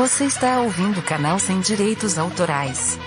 Você está ouvindo o canal Sem Direitos Autorais.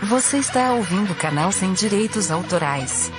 Você está ouvindo o canal Sem Direitos Autorais.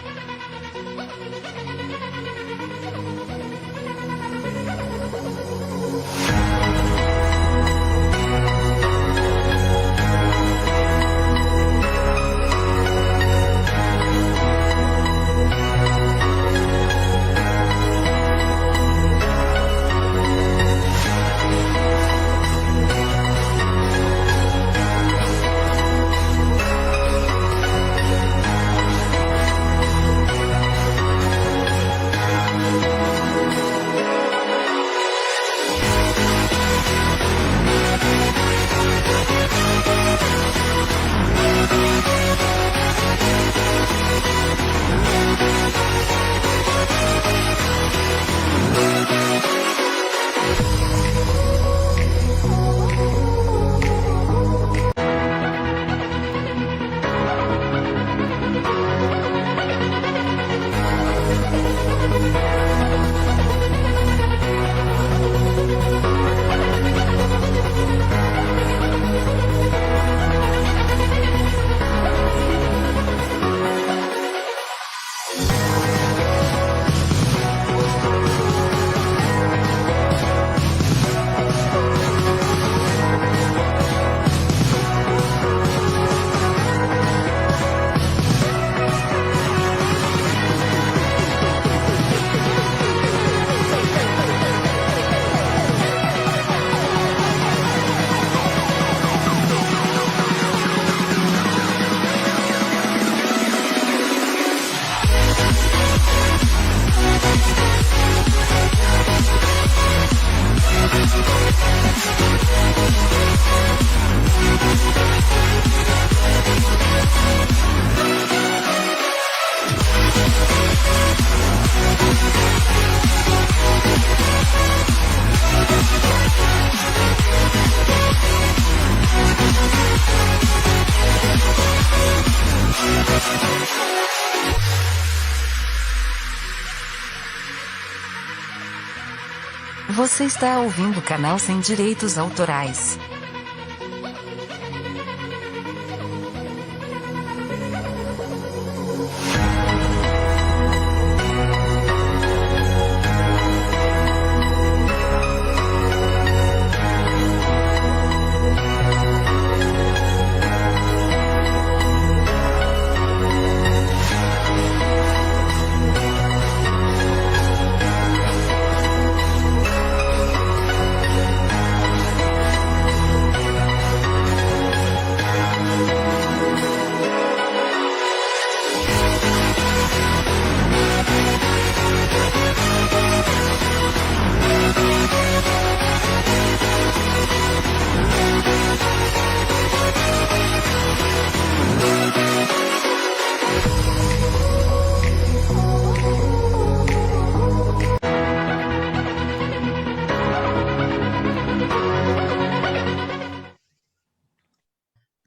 Você está ouvindo o canal Sem Direitos Autorais.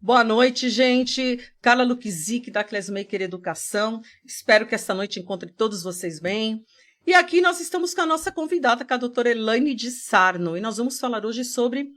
Boa noite, gente. Carla Luquizic, da Classmaker Educação. Espero que esta noite encontre todos vocês bem. E aqui nós estamos com a nossa convidada, com a doutora Elaine de Sarno. E nós vamos falar hoje sobre...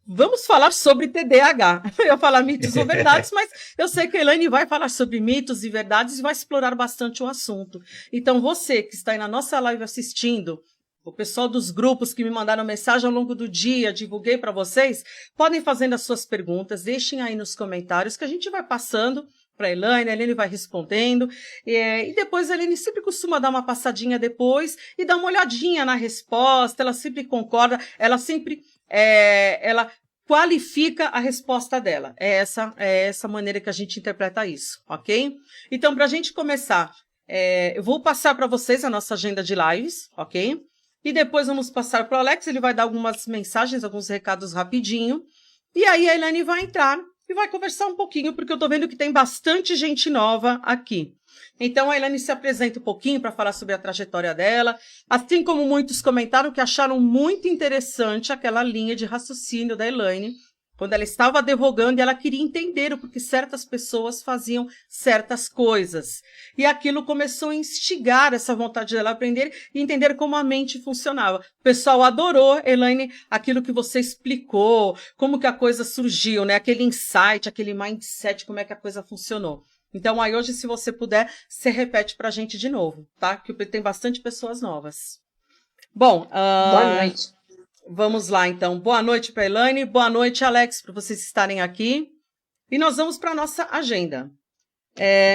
Vamos falar sobre TDAH. Eu ia falar mitos ou verdades, mas eu sei que a Elaine vai falar sobre mitos e verdades e vai explorar bastante o assunto. Então, você que está aí na nossa live assistindo, o pessoal dos grupos que me mandaram mensagem ao longo do dia, divulguei para vocês, podem fazendo as suas perguntas, deixem aí nos comentários que a gente vai passando para a Elaine vai respondendo, e depois a Elaine sempre costuma dar uma passadinha depois e dar uma olhadinha na resposta, ela sempre concorda, ela sempre ela qualifica a resposta dela. É essa maneira que a gente interpreta isso, ok? Então, para a gente começar, eu vou passar para vocês a nossa agenda de lives, ok? E depois vamos passar para o Alex, ele vai dar algumas mensagens, alguns recados rapidinho. E aí a Elaine vai entrar e vai conversar um pouquinho, porque eu estou vendo que tem bastante gente nova aqui. Então a Elaine se apresenta um pouquinho para falar sobre a trajetória dela, assim como muitos comentaram que acharam muito interessante aquela linha de raciocínio da Elaine, quando ela estava advogando e ela queria entender o porquê certas pessoas faziam certas coisas. E aquilo começou a instigar essa vontade dela aprender e entender como a mente funcionava. O pessoal adorou, Elaine, aquilo que você explicou, como que a coisa surgiu, né? Aquele insight, aquele mindset, como é que a coisa funcionou. Então, aí hoje, se você puder, você repete para a gente de novo, tá? Que tem bastante pessoas novas. Bom, boa noite. Vamos lá, então. Boa noite para a Elaine, boa noite, Alex, por vocês estarem aqui. E nós vamos para a nossa agenda.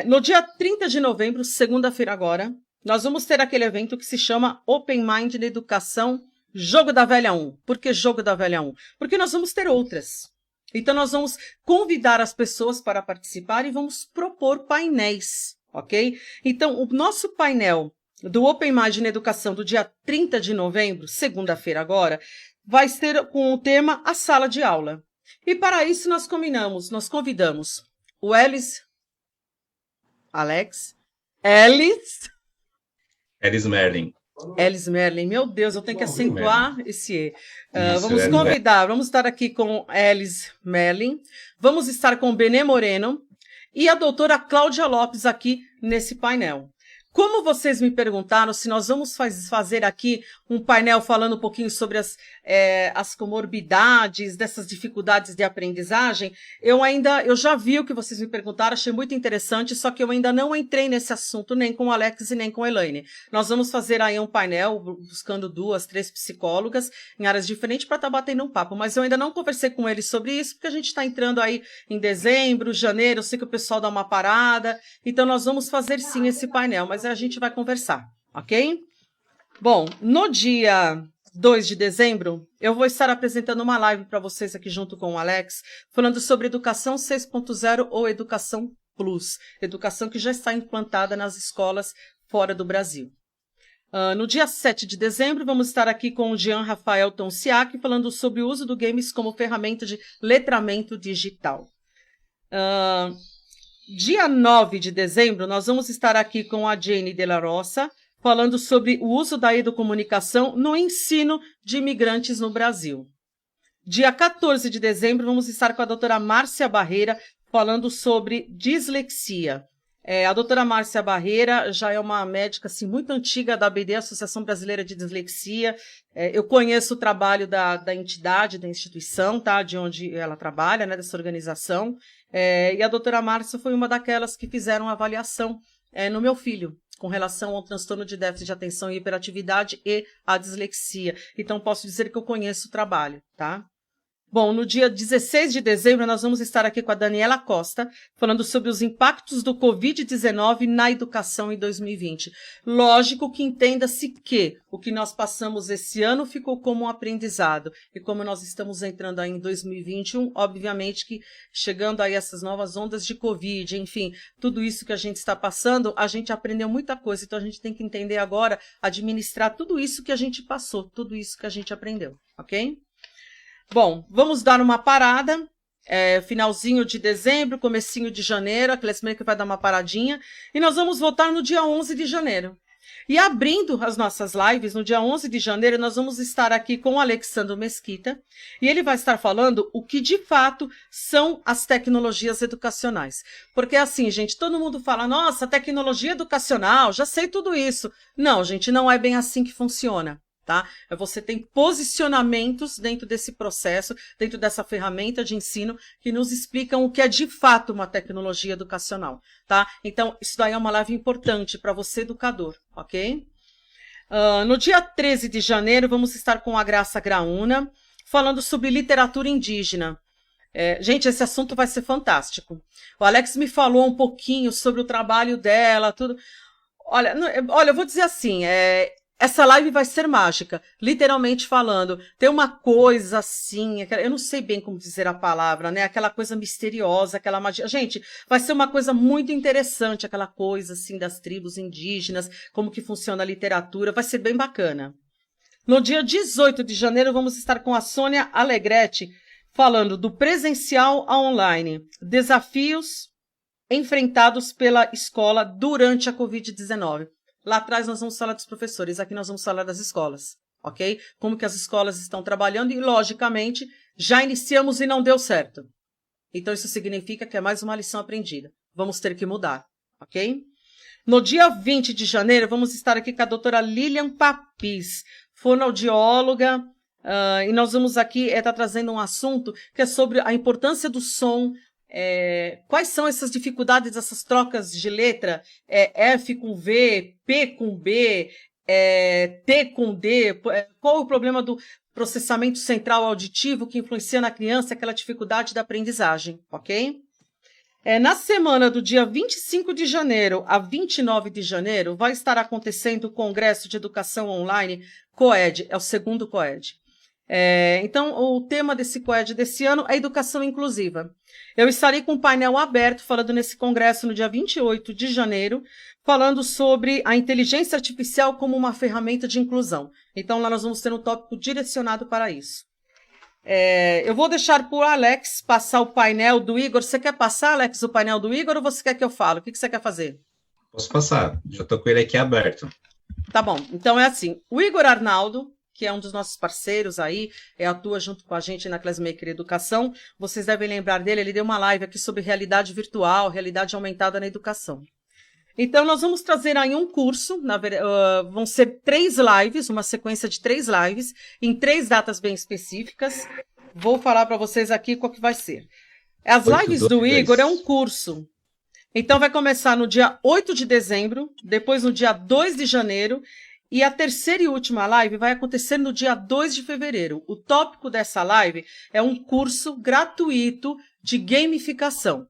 No dia 30 de novembro, segunda-feira agora, nós vamos ter aquele evento que se chama Open Mind na Educação, Jogo da Velha 1. Por que Jogo da Velha 1? Porque nós vamos ter outras. Então, nós vamos convidar as pessoas para participar e vamos propor painéis, ok? Então, o nosso painel do Open Mind na Educação do dia 30 de novembro, segunda-feira agora, vai ser com o tema A Sala de Aula. E para isso nós convidamos o Elis Merlin. Elis Merlin, meu Deus, eu tenho que acentuar esse E. Vamos estar aqui com Elis Merlin, vamos estar com o Benê Moreno e a doutora Cláudia Lopes aqui nesse painel. Como vocês me perguntaram se nós vamos fazer aqui um painel falando um pouquinho sobre as comorbidades, dessas dificuldades de aprendizagem, eu já vi o que vocês me perguntaram, achei muito interessante, só que eu ainda não entrei nesse assunto nem com o Alex e nem com a Elaine. Nós vamos fazer aí um painel buscando 2, 3 psicólogas em áreas diferentes para estar batendo um papo, mas eu ainda não conversei com eles sobre isso, porque a gente está entrando aí em dezembro, janeiro, eu sei que o pessoal dá uma parada, então nós vamos fazer sim esse painel, mas a gente vai conversar, ok? Bom, no dia 2 de dezembro, eu vou estar apresentando uma live para vocês aqui junto com o Alex, falando sobre Educação 6.0 ou Educação Plus, educação que já está implantada nas escolas fora do Brasil. No dia 7 de dezembro, vamos estar aqui com o Jean Rafael Tonciak, falando sobre o uso do games como ferramenta de letramento digital. Dia 9 de dezembro, nós vamos estar aqui com a Jane de la Roça, falando sobre o uso da educomunicação no ensino de imigrantes no Brasil. Dia 14 de dezembro, vamos estar com a doutora Márcia Barreira, falando sobre dislexia. A doutora Márcia Barreira já é uma médica assim, muito antiga da ABD, Associação Brasileira de Dislexia. Eu conheço o trabalho da entidade, da instituição, tá? De onde ela trabalha, né? Dessa organização. E a doutora Márcia foi uma daquelas que fizeram a avaliação no meu filho, com relação ao transtorno de déficit de atenção e hiperatividade e a dislexia. Então, posso dizer que eu conheço o trabalho, tá? Bom, no dia 16 de dezembro, nós vamos estar aqui com a Daniela Costa, falando sobre os impactos do Covid-19 na educação em 2020. Lógico que entenda-se que o que nós passamos esse ano ficou como um aprendizado. E como nós estamos entrando aí em 2021, obviamente que chegando aí essas novas ondas de Covid, enfim, tudo isso que a gente está passando, a gente aprendeu muita coisa. Então, a gente tem que entender agora, administrar tudo isso que a gente passou, tudo isso que a gente aprendeu, ok? Bom, vamos dar uma parada, finalzinho de dezembro, comecinho de janeiro, a Classmaker vai dar uma paradinha, e nós vamos voltar no dia 11 de janeiro. E abrindo as nossas lives, no dia 11 de janeiro, nós vamos estar aqui com o Alexandre Mesquita, e ele vai estar falando o que de fato são as tecnologias educacionais. Porque assim, gente, todo mundo fala, nossa, tecnologia educacional, já sei tudo isso. Não, gente, não é bem assim que funciona. Tá? Você tem posicionamentos dentro desse processo, dentro dessa ferramenta de ensino, que nos explicam o que é de fato uma tecnologia educacional. Tá? Então, isso daí é uma live importante para você, educador, ok? No dia 13 de janeiro, vamos estar com a Graça Graúna, falando sobre literatura indígena. Gente, esse assunto vai ser fantástico. O Alex me falou um pouquinho sobre o trabalho dela, tudo. Olha, eu vou dizer assim, essa live vai ser mágica, literalmente falando. Tem uma coisa assim, eu não sei bem como dizer a palavra, né? Aquela coisa misteriosa, aquela magia. Gente, vai ser uma coisa muito interessante, aquela coisa assim das tribos indígenas, como que funciona a literatura, vai ser bem bacana. No dia 18 de janeiro, vamos estar com a Sônia Alegretti, falando do presencial a online, desafios enfrentados pela escola durante a Covid-19. Lá atrás nós vamos falar dos professores, aqui nós vamos falar das escolas, ok? Como que as escolas estão trabalhando e, logicamente, já iniciamos e não deu certo. Então isso significa que é mais uma lição aprendida. Vamos ter que mudar, ok? No dia 20 de janeiro, vamos estar aqui com a doutora Lilian Papis, fonoaudióloga, e nós vamos aqui estar trazendo um assunto que é sobre a importância do som. Quais são essas dificuldades, essas trocas de letra, F com V, P com B, T com D, qual o problema do processamento central auditivo que influencia na criança aquela dificuldade da aprendizagem, ok? Na semana do dia 25 de janeiro a 29 de janeiro vai estar acontecendo o Congresso de Educação Online COED, é o segundo COED. Então, o tema desse COED desse ano é Educação Inclusiva. Eu estarei com um painel aberto falando nesse congresso no dia 28 de janeiro, falando sobre a inteligência artificial como uma ferramenta de inclusão. Então, lá nós vamos ter um tópico direcionado para isso. Eu vou deixar para o Alex passar o painel do Igor. Você quer passar, Alex, o painel do Igor ou você quer que eu fale? O que você quer fazer? Posso passar, já estou com ele aqui aberto. Tá bom, então é assim, o Igor Arnaldo, que é um dos nossos parceiros aí, atua junto com a gente na Classmaker Educação. Vocês devem lembrar dele, ele deu uma live aqui sobre realidade virtual, realidade aumentada na educação. Então, nós vamos trazer aí um curso, vão ser 3 lives, uma sequência de 3 lives, em 3 datas bem específicas. Vou falar para vocês aqui qual que vai ser. As lives do Igor é um curso. Então, vai começar no dia 8 de dezembro, depois no dia 2 de janeiro, e a terceira e última live vai acontecer no dia 2 de fevereiro. O tópico dessa live é um curso gratuito de gamificação.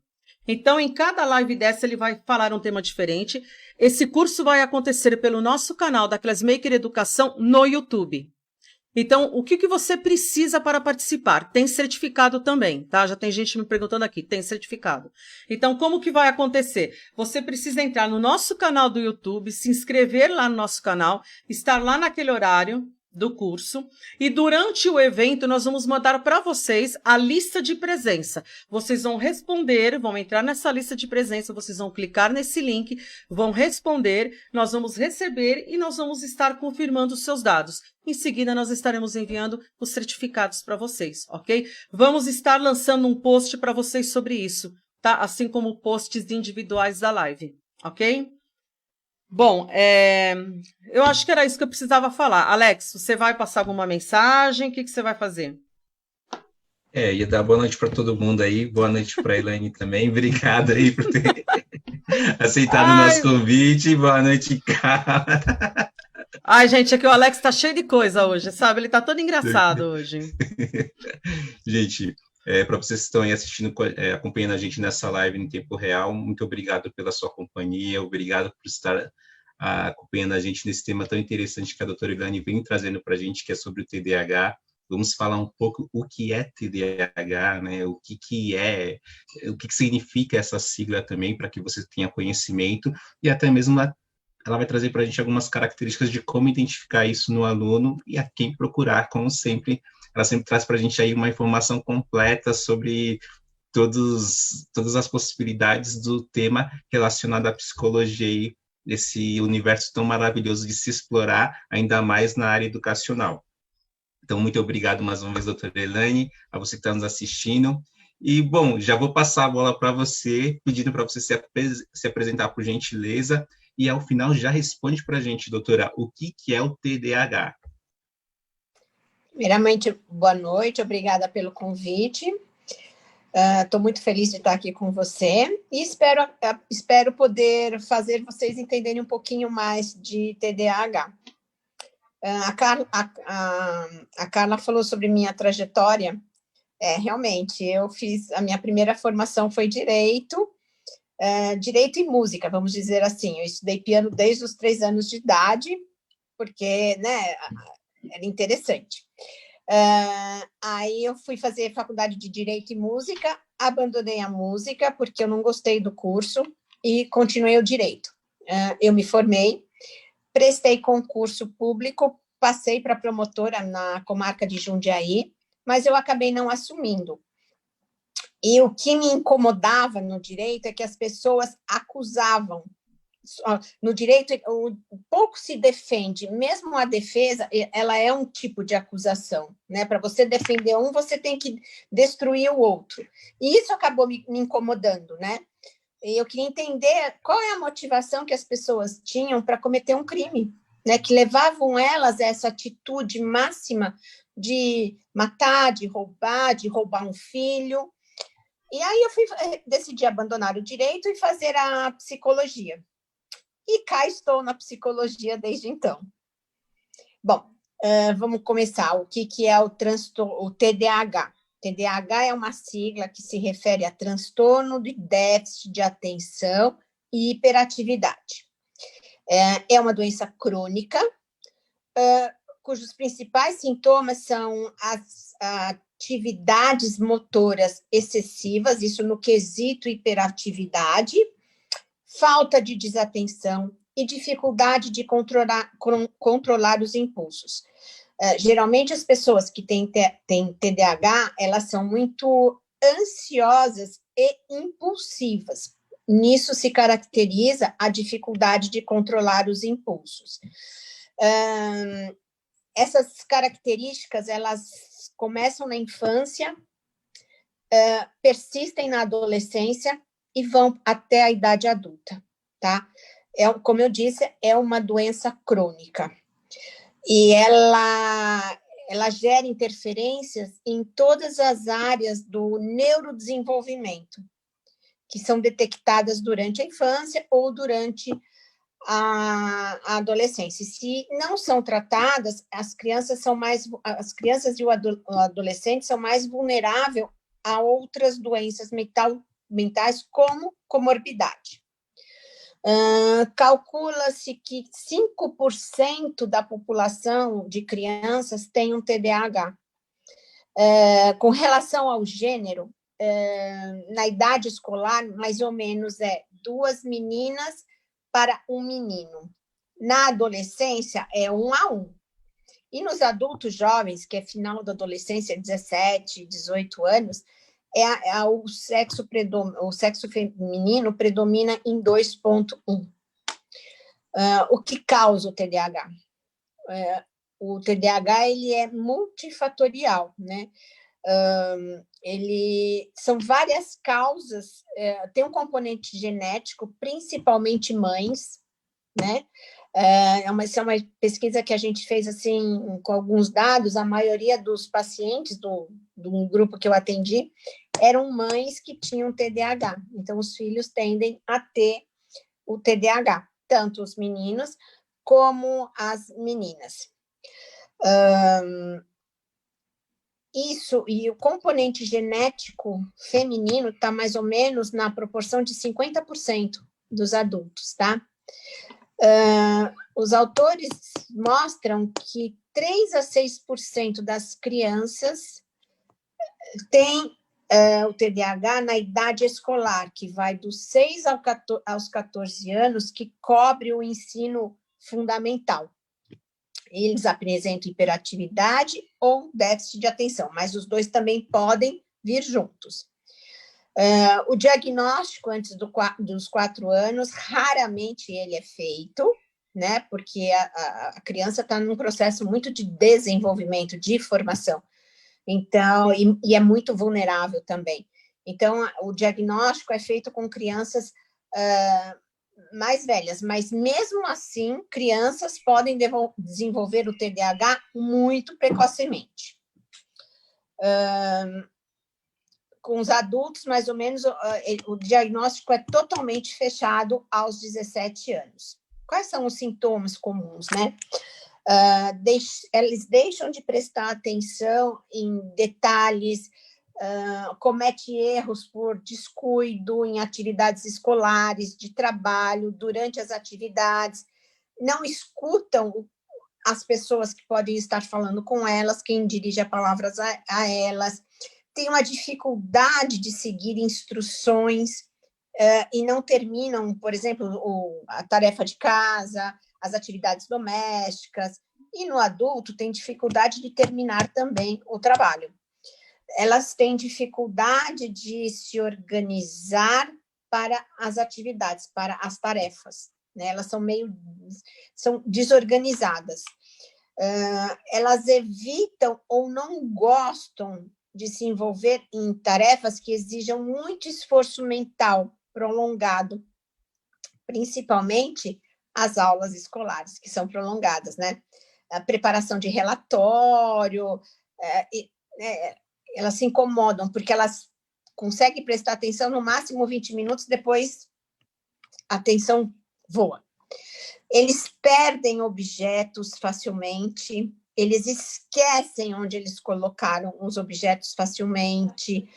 Então, em cada live dessa, ele vai falar um tema diferente. Esse curso vai acontecer pelo nosso canal da Classmaker Educação no YouTube. Então, o que você precisa para participar? Tem certificado também, tá? Já tem gente me perguntando aqui, tem certificado. Então, como que vai acontecer? Você precisa entrar no nosso canal do YouTube, se inscrever lá no nosso canal, estar lá naquele horário do curso, e durante o evento nós vamos mandar para vocês a lista de presença. Vocês vão responder, vão entrar nessa lista de presença, vocês vão clicar nesse link, vão responder, nós vamos receber e nós vamos estar confirmando os seus dados. Em seguida, nós estaremos enviando os certificados para vocês, ok? Vamos estar lançando um post para vocês sobre isso, tá? Assim como posts individuais da live, ok? Bom, eu acho que era isso que eu precisava falar. Alex, você vai passar alguma mensagem? O que você vai fazer? Ia dar boa noite para todo mundo aí, boa noite para a Elaine também, obrigado aí por ter aceitado o nosso convite, boa noite, cara. Ai, gente, é que o Alex tá cheio de coisa hoje, sabe? Ele tá todo engraçado hoje. Gente, para vocês que estão aí assistindo, acompanhando a gente nessa live em tempo real, muito obrigado pela sua companhia, obrigado por estar acompanhando a gente nesse tema tão interessante que a doutora Elaine vem trazendo para a gente, que é sobre o TDAH. Vamos falar um pouco o que é TDAH, né? O que significa essa sigla também, para que você tenha conhecimento, e até mesmo ela vai trazer para a gente algumas características de como identificar isso no aluno e a quem procurar, como sempre. Ela sempre traz para a gente aí uma informação completa sobre todas as possibilidades do tema relacionado à psicologia esse universo tão maravilhoso de se explorar, ainda mais na área educacional. Então, muito obrigado mais uma vez, doutora Elaine, a você que está nos assistindo. E, bom, já vou passar a bola para você, pedindo para você se apresentar por gentileza, e ao final já responde para a gente, doutora, o que é o TDAH? Primeiramente, boa noite, obrigada pelo convite. Estou muito feliz de estar aqui com você e espero poder fazer vocês entenderem um pouquinho mais de TDAH. A Carla falou sobre minha trajetória. Realmente, a minha primeira formação foi direito e música, vamos dizer assim. Eu estudei piano desde os 3 anos de idade, porque, né, era interessante. Aí eu fui fazer faculdade de Direito e Música, abandonei a música porque eu não gostei do curso e continuei o Direito. Eu me formei, prestei concurso público, passei para promotora na comarca de Jundiaí, mas eu acabei não assumindo. E o que me incomodava no Direito é que as pessoas acusavam. No direito, pouco se defende, mesmo a defesa, ela é um tipo de acusação, né? Para você defender um, você tem que destruir o outro. E isso acabou me incomodando, né? E eu queria entender qual é a motivação que as pessoas tinham para cometer um crime, né? Que levavam elas a essa atitude máxima de matar, de roubar um filho. E aí eu decidi abandonar o direito e fazer a psicologia. E cá estou na psicologia desde então. Bom, vamos começar. O que é o TDAH? TDAH é uma sigla que se refere a transtorno de déficit de atenção e hiperatividade. É uma doença crônica, cujos principais sintomas são as atividades motoras excessivas, isso no quesito hiperatividade, falta de desatenção e dificuldade de controlar os impulsos. Geralmente, as pessoas que têm TDAH, elas são muito ansiosas e impulsivas. Nisso se caracteriza a dificuldade de controlar os impulsos. Essas características, elas começam na infância, persistem na adolescência e vão até a idade adulta, tá? Como eu disse, é uma doença crônica. E ela gera interferências em todas as áreas do neurodesenvolvimento, que são detectadas durante a infância ou durante a adolescência. Se não são tratadas, as crianças e o adolescente são mais vulneráveis a outras doenças mentais como comorbidade. Calcula-se que 5% da população de crianças tem um TDAH. Com relação ao gênero, na idade escolar, mais ou menos 2 meninas para 1 menino. Na adolescência, é 1 a 1. E nos adultos jovens, que é final da adolescência, 17, 18 anos, o sexo feminino predomina em 2,1. O que causa o TDAH? O TDAH ele é multifatorial, né? São várias causas, tem um componente genético, principalmente mães, né? Essa é uma pesquisa que a gente fez assim, com alguns dados. A maioria dos pacientes do grupo que eu atendi eram mães que tinham TDAH. Então, os filhos tendem a ter o TDAH, tanto os meninos como as meninas. Isso, e o componente genético feminino está mais ou menos na proporção de 50% dos adultos, tá? Os autores mostram que 3 a 6% das crianças têm o TDAH na idade escolar, que vai dos 6 aos 14 anos, que cobre o ensino fundamental. Eles apresentam hiperatividade ou déficit de atenção, mas os dois também podem vir juntos. O diagnóstico antes dos 4 anos, raramente ele é feito, né? Porque a criança está num processo muito de desenvolvimento, de formação. Então, e é muito vulnerável também. Então, o diagnóstico é feito com crianças mais velhas, mas mesmo assim, crianças podem desenvolver o TDAH muito precocemente. Com os adultos, mais ou menos, o diagnóstico é totalmente fechado aos 17 anos. Quais são os sintomas comuns, né? Eles deixam de prestar atenção em detalhes, comete erros por descuido em atividades escolares, de trabalho, durante as atividades, não escutam as pessoas que podem estar falando com elas, quem dirige as palavras a elas, tem uma dificuldade de seguir instruções e não terminam, por exemplo, a tarefa de casa, as atividades domésticas, e no adulto tem dificuldade de terminar também o trabalho. Elas têm dificuldade de se organizar para as atividades, para as tarefas, né? Elas são desorganizadas. Elas evitam ou não gostam de se envolver em tarefas que exijam muito esforço mental prolongado, principalmente as aulas escolares, que são prolongadas, né? A preparação de relatório, elas se incomodam, porque elas conseguem prestar atenção no máximo 20 minutos, depois a atenção voa. Eles perdem objetos facilmente, eles esquecem onde eles colocaram os objetos facilmente,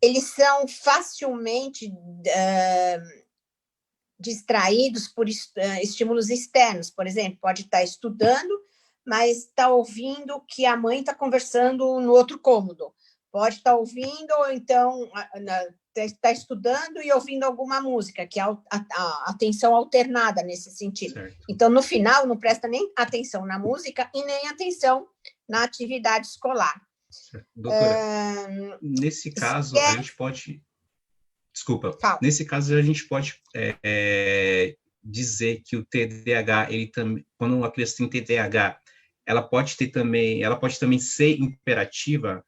eles são facilmente distraídos por estímulos externos. Por exemplo, pode estar estudando, mas está ouvindo que a mãe está conversando no outro cômodo. Pode estar ouvindo, ou então está estudando e ouvindo alguma música, que é a atenção alternada nesse sentido. Certo. Então, no final, não presta nem atenção na música e nem atenção na atividade escolar. Certo. Doutora, nesse caso, a gente pode... Desculpa. Fala. Nesse caso, a gente pode dizer que o TDAH, ele também, quando uma criança tem TDAH, ela pode também ser imperativa?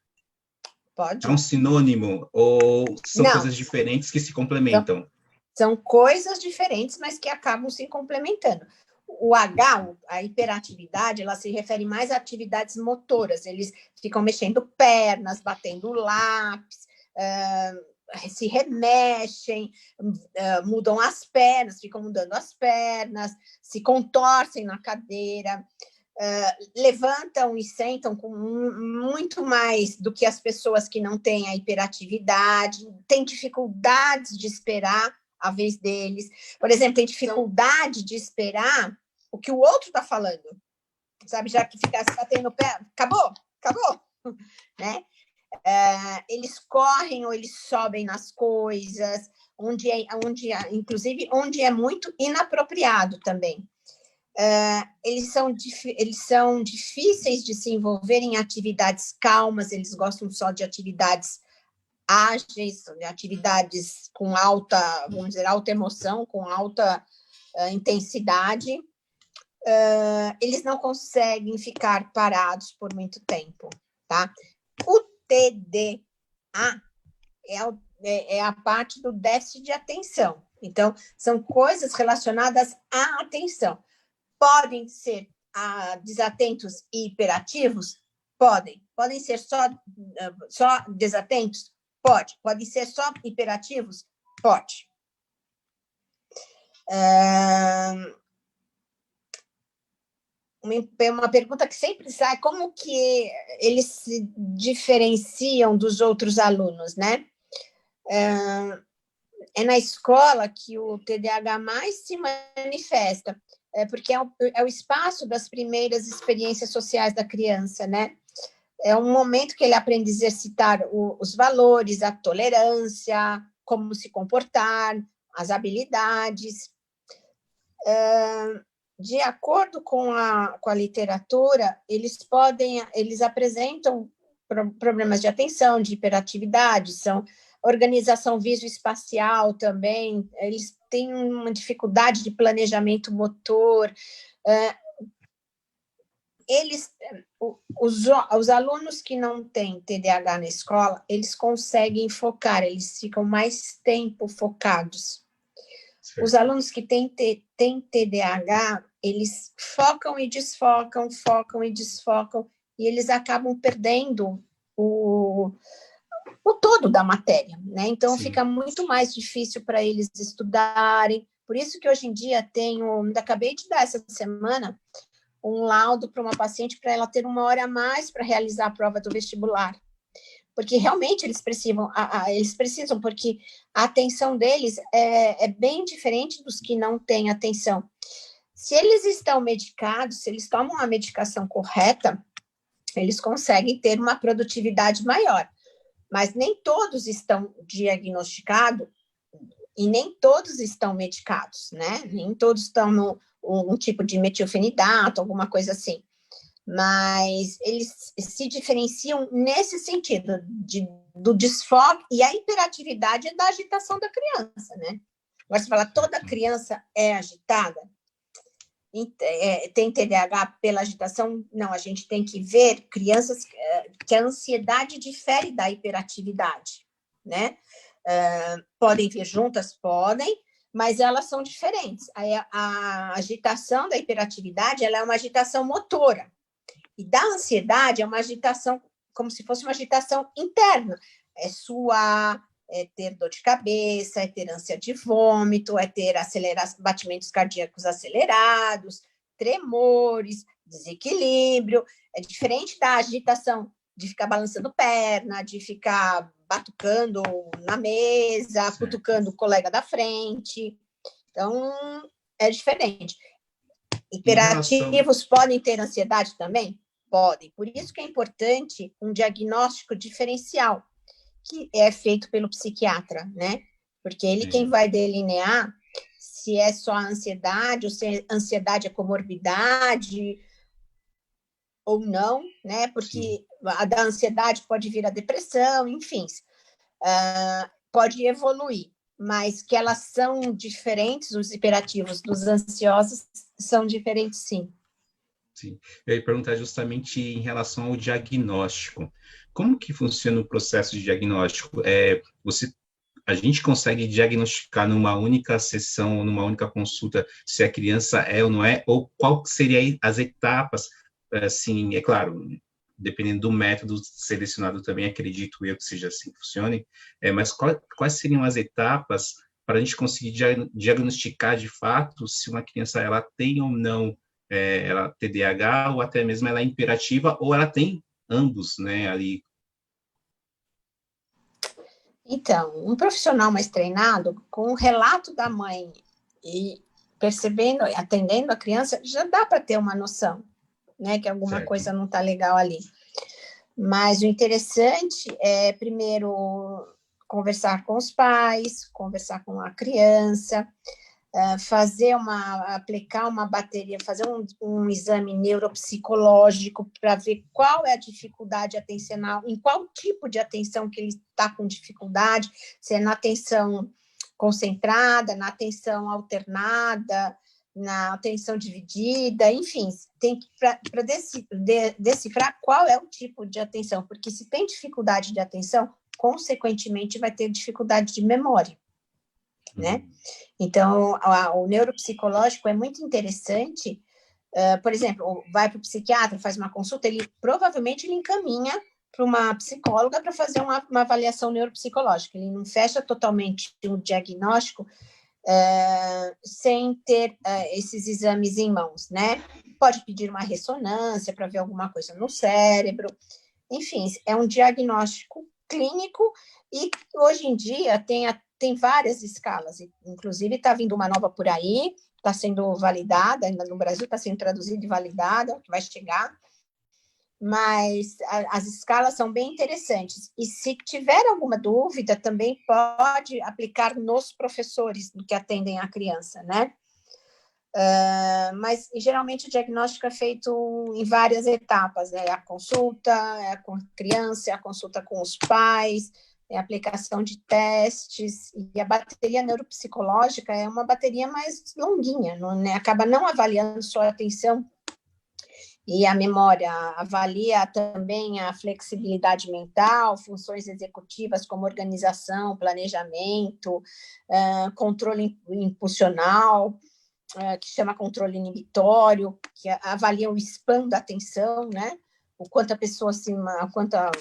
Pode. É um sinônimo ou são coisas diferentes que se complementam? São coisas diferentes, mas que acabam se complementando. O H, a hiperatividade, ela se refere mais a atividades motoras. Eles ficam mexendo pernas, batendo lápis, se remexem, mudam as pernas, ficam mudando as pernas, se contorcem na cadeira, levantam e sentam com muito mais do que as pessoas que não têm a hiperatividade, têm dificuldades de esperar a vez deles. Por exemplo, tem dificuldade de esperar o que o outro está falando, sabe? Já que fica se batendo o pé, acabou, né? Eles correm ou eles sobem nas coisas, inclusive onde é muito inapropriado também. Eles são difíceis de se envolver em atividades calmas, eles gostam só de atividades ágeis, de atividades com alta, vamos dizer, alta emoção, com alta intensidade. Eles não conseguem ficar parados por muito tempo, tá? O TDA é a parte do déficit de atenção. Então, são coisas relacionadas à atenção. Podem ser desatentos e hiperativos? Podem. Podem ser só desatentos? Pode. Podem ser só hiperativos? Pode. Uma pergunta que sempre sai, como que eles se diferenciam dos outros alunos, né? É na escola que o TDAH mais se manifesta, porque é o espaço das primeiras experiências sociais da criança, né? É um momento que ele aprende a exercitar os valores, a tolerância, como se comportar, as habilidades. De acordo com a literatura, eles apresentam problemas de atenção, de hiperatividade, são organização visoespacial também, eles têm uma dificuldade de planejamento motor. Os alunos que não têm TDAH na escola, eles conseguem focar, eles ficam mais tempo focados. Certo. Os alunos que têm TDAH, eles focam e desfocam, focam e desfocam, e eles acabam perdendo o todo da matéria, né? Então, Sim. fica muito mais difícil para eles estudarem. Por isso que hoje em dia acabei de dar essa semana um laudo para uma paciente para ela ter 1 hora a mais para realizar a prova do vestibular. Porque realmente eles precisam, porque a atenção deles é bem diferente dos que não têm atenção. Se eles estão medicados, se eles tomam a medicação correta, eles conseguem ter uma produtividade maior. Mas nem todos estão diagnosticados e nem todos estão medicados, né? Nem todos estão um tipo de metilfenidato, alguma coisa assim. Mas eles se diferenciam nesse sentido, do desfoque, e a hiperatividade é da agitação da criança, né? Agora, você fala, toda criança é agitada? Tem TDAH pela agitação? Não, a gente tem que ver crianças que a ansiedade difere da hiperatividade, né? Podem vir juntas? Podem, mas elas são diferentes. A agitação da hiperatividade, ela é uma agitação motora, e da ansiedade é uma agitação, como se fosse uma agitação interna. É suar, é ter dor de cabeça, é ter ânsia de vômito, é ter batimentos cardíacos acelerados, tremores, desequilíbrio. É diferente da agitação de ficar balançando perna, de ficar batucando na mesa, cutucando o colega da frente. Então, é diferente. Hiperativos podem ter ansiedade também? Podem. Por isso que é importante um diagnóstico diferencial, que é feito pelo psiquiatra, né? Porque ele quem vai delinear se é só a ansiedade, ou se a ansiedade é comorbidade ou não, né? Porque a da ansiedade pode vir a depressão, enfim, pode evoluir, mas que elas são diferentes, os hiperativos dos ansiosos são diferentes, sim. Sim. Eu ia perguntar justamente em relação ao diagnóstico. Como que funciona o processo de diagnóstico? A gente consegue diagnosticar numa única sessão, numa única consulta, se a criança é ou não é? Ou qual seriam as etapas? Assim, é claro, dependendo do método selecionado também, acredito eu que seja assim que funcione, mas quais seriam as etapas para a gente conseguir diagnosticar de fato se uma criança ela tem ou não ela TDAH, ou até mesmo ela é hiperativa, ou ela tem ambos, né, ali. Então, um profissional mais treinado, com o relato da mãe e percebendo, atendendo a criança, já dá para ter uma noção, né, que alguma coisa não está legal ali. Mas o interessante é, primeiro, conversar com os pais, conversar com a criança, aplicar uma bateria, fazer um exame neuropsicológico para ver qual é a dificuldade atencional, em qual tipo de atenção que ele está com dificuldade, se é na atenção concentrada, na atenção alternada, na atenção dividida, enfim, tem que para decifrar qual é o tipo de atenção, porque se tem dificuldade de atenção, consequentemente vai ter dificuldade de memória, né? Então, o neuropsicológico é muito interessante. Por exemplo, vai para o psiquiatra, faz uma consulta, provavelmente ele encaminha para uma psicóloga para fazer uma avaliação neuropsicológica. Ele não fecha totalmente o diagnóstico sem ter esses exames em mãos, né? Pode pedir uma ressonância para ver alguma coisa no cérebro. Enfim, é um diagnóstico clínico e hoje em dia tem várias escalas, inclusive está vindo uma nova por aí, está sendo validada, ainda no Brasil está sendo traduzida e validada, que vai chegar, mas as escalas são bem interessantes, e se tiver alguma dúvida, também pode aplicar nos professores que atendem a criança, né? Mas geralmente o diagnóstico é feito em várias etapas, né? A consulta com a criança, a consulta com os pais, é a aplicação de testes, e a bateria neuropsicológica é uma bateria mais longuinha, não, né? Acaba não avaliando só a atenção e a memória, avalia também a flexibilidade mental, funções executivas como organização, planejamento, controle impulsional, que chama controle inibitório, que avalia o span da atenção, né? O quanto a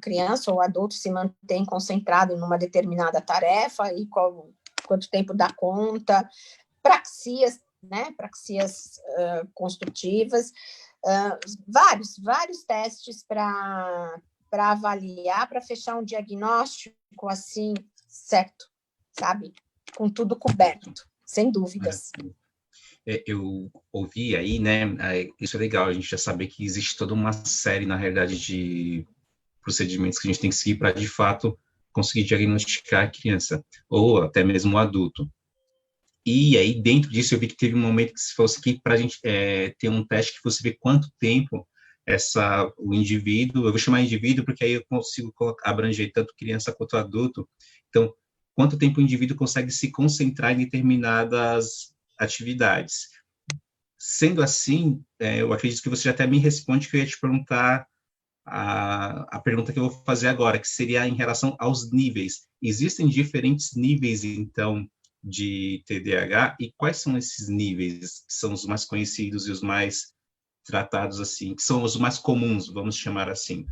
criança ou o adulto se mantém concentrado em uma determinada tarefa e quanto tempo dá conta, praxias, né? Praxias construtivas, vários testes para avaliar, para fechar um diagnóstico assim, certo, sabe? Com tudo coberto, sem dúvidas. Eu ouvi aí, né? Isso é legal, a gente já sabe que existe toda uma série, na realidade, de procedimentos que a gente tem que seguir para, de fato, conseguir diagnosticar a criança, ou até mesmo o adulto. E aí, dentro disso, eu vi que teve um momento que se fosse que para a gente ter um teste que você vê quanto tempo o indivíduo, eu vou chamar indivíduo porque aí eu consigo abranger tanto criança quanto adulto, então, quanto tempo o indivíduo consegue se concentrar em determinadas atividades. Sendo assim, eu acredito que você já até me responde que eu ia te perguntar a pergunta que eu vou fazer agora, que seria em relação aos níveis. Existem diferentes níveis, então, de TDAH, e quais são esses níveis que são os mais conhecidos e os mais tratados assim, que são os mais comuns, vamos chamar assim?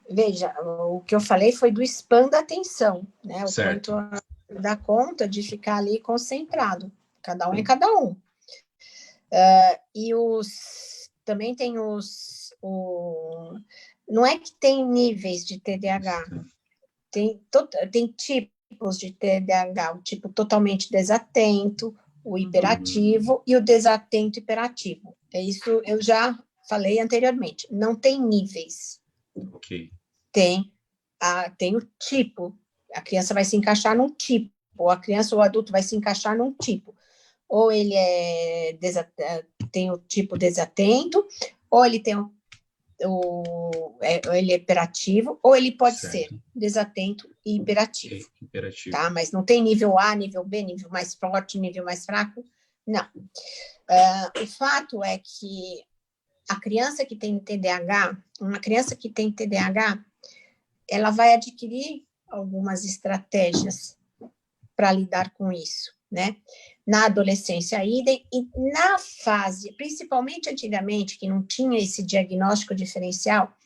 Veja, o que eu falei foi do span da atenção, né? O certo. quanto dá conta de ficar ali concentrado. Cada um é cada um. E também tem não é que tem níveis de TDAH, tem tipos de TDAH, o tipo totalmente desatento, o hiperativo e o desatento hiperativo. É isso eu já falei anteriormente. Não tem níveis. Ok. Tem o tipo. A criança vai se encaixar num tipo, ou a criança ou o adulto vai se encaixar num tipo. Ou ele tem o tipo desatento, ou ele tem ele é hiperativo, ou ele pode ser desatento e hiperativo. Hiperativo. Tá? Mas não tem nível A, nível B, nível mais forte, nível mais fraco. Não. O fato é que a criança que tem TDAH, ela vai adquirir algumas estratégias para lidar com isso, né? Na adolescência, idem, e na fase, principalmente antigamente, que não tinha esse diagnóstico diferencial,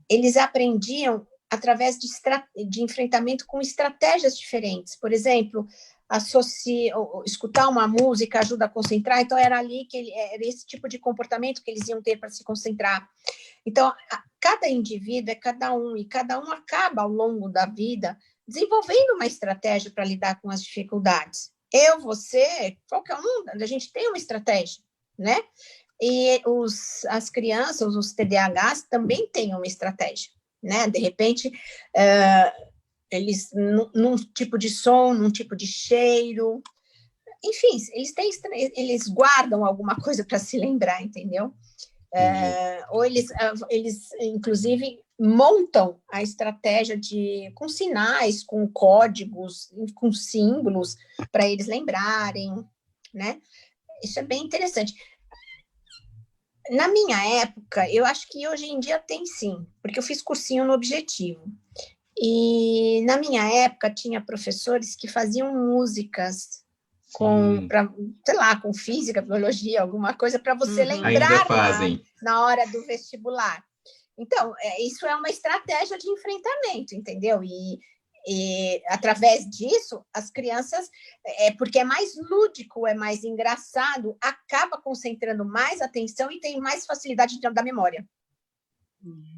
eles aprendiam através de enfrentamento com estratégias diferentes. Por exemplo, escutar uma música ajuda a concentrar, então era ali era esse tipo de comportamento que eles iam ter para se concentrar. Então, cada indivíduo é cada um, e cada um acaba ao longo da vida desenvolvendo uma estratégia para lidar com as dificuldades. Eu, você, qualquer um, a gente tem uma estratégia, né? E as crianças, os TDAHs, também têm uma estratégia, né? De repente, eles, num tipo de som, num tipo de cheiro, enfim, eles guardam alguma coisa para se lembrar, entendeu? Ou eles, inclusive, montam a estratégia com sinais, com códigos, com símbolos, para eles lembrarem, né? Isso é bem interessante. Na minha época, eu acho que hoje em dia tem sim, porque eu fiz cursinho no Objetivo. E na minha época tinha professores que faziam músicas com física, biologia, alguma coisa para você lembrar na hora do vestibular. Então, isso é uma estratégia de enfrentamento, entendeu? E através disso, as crianças, porque é mais lúdico, é mais engraçado, acaba concentrando mais atenção e tem mais facilidade da memória.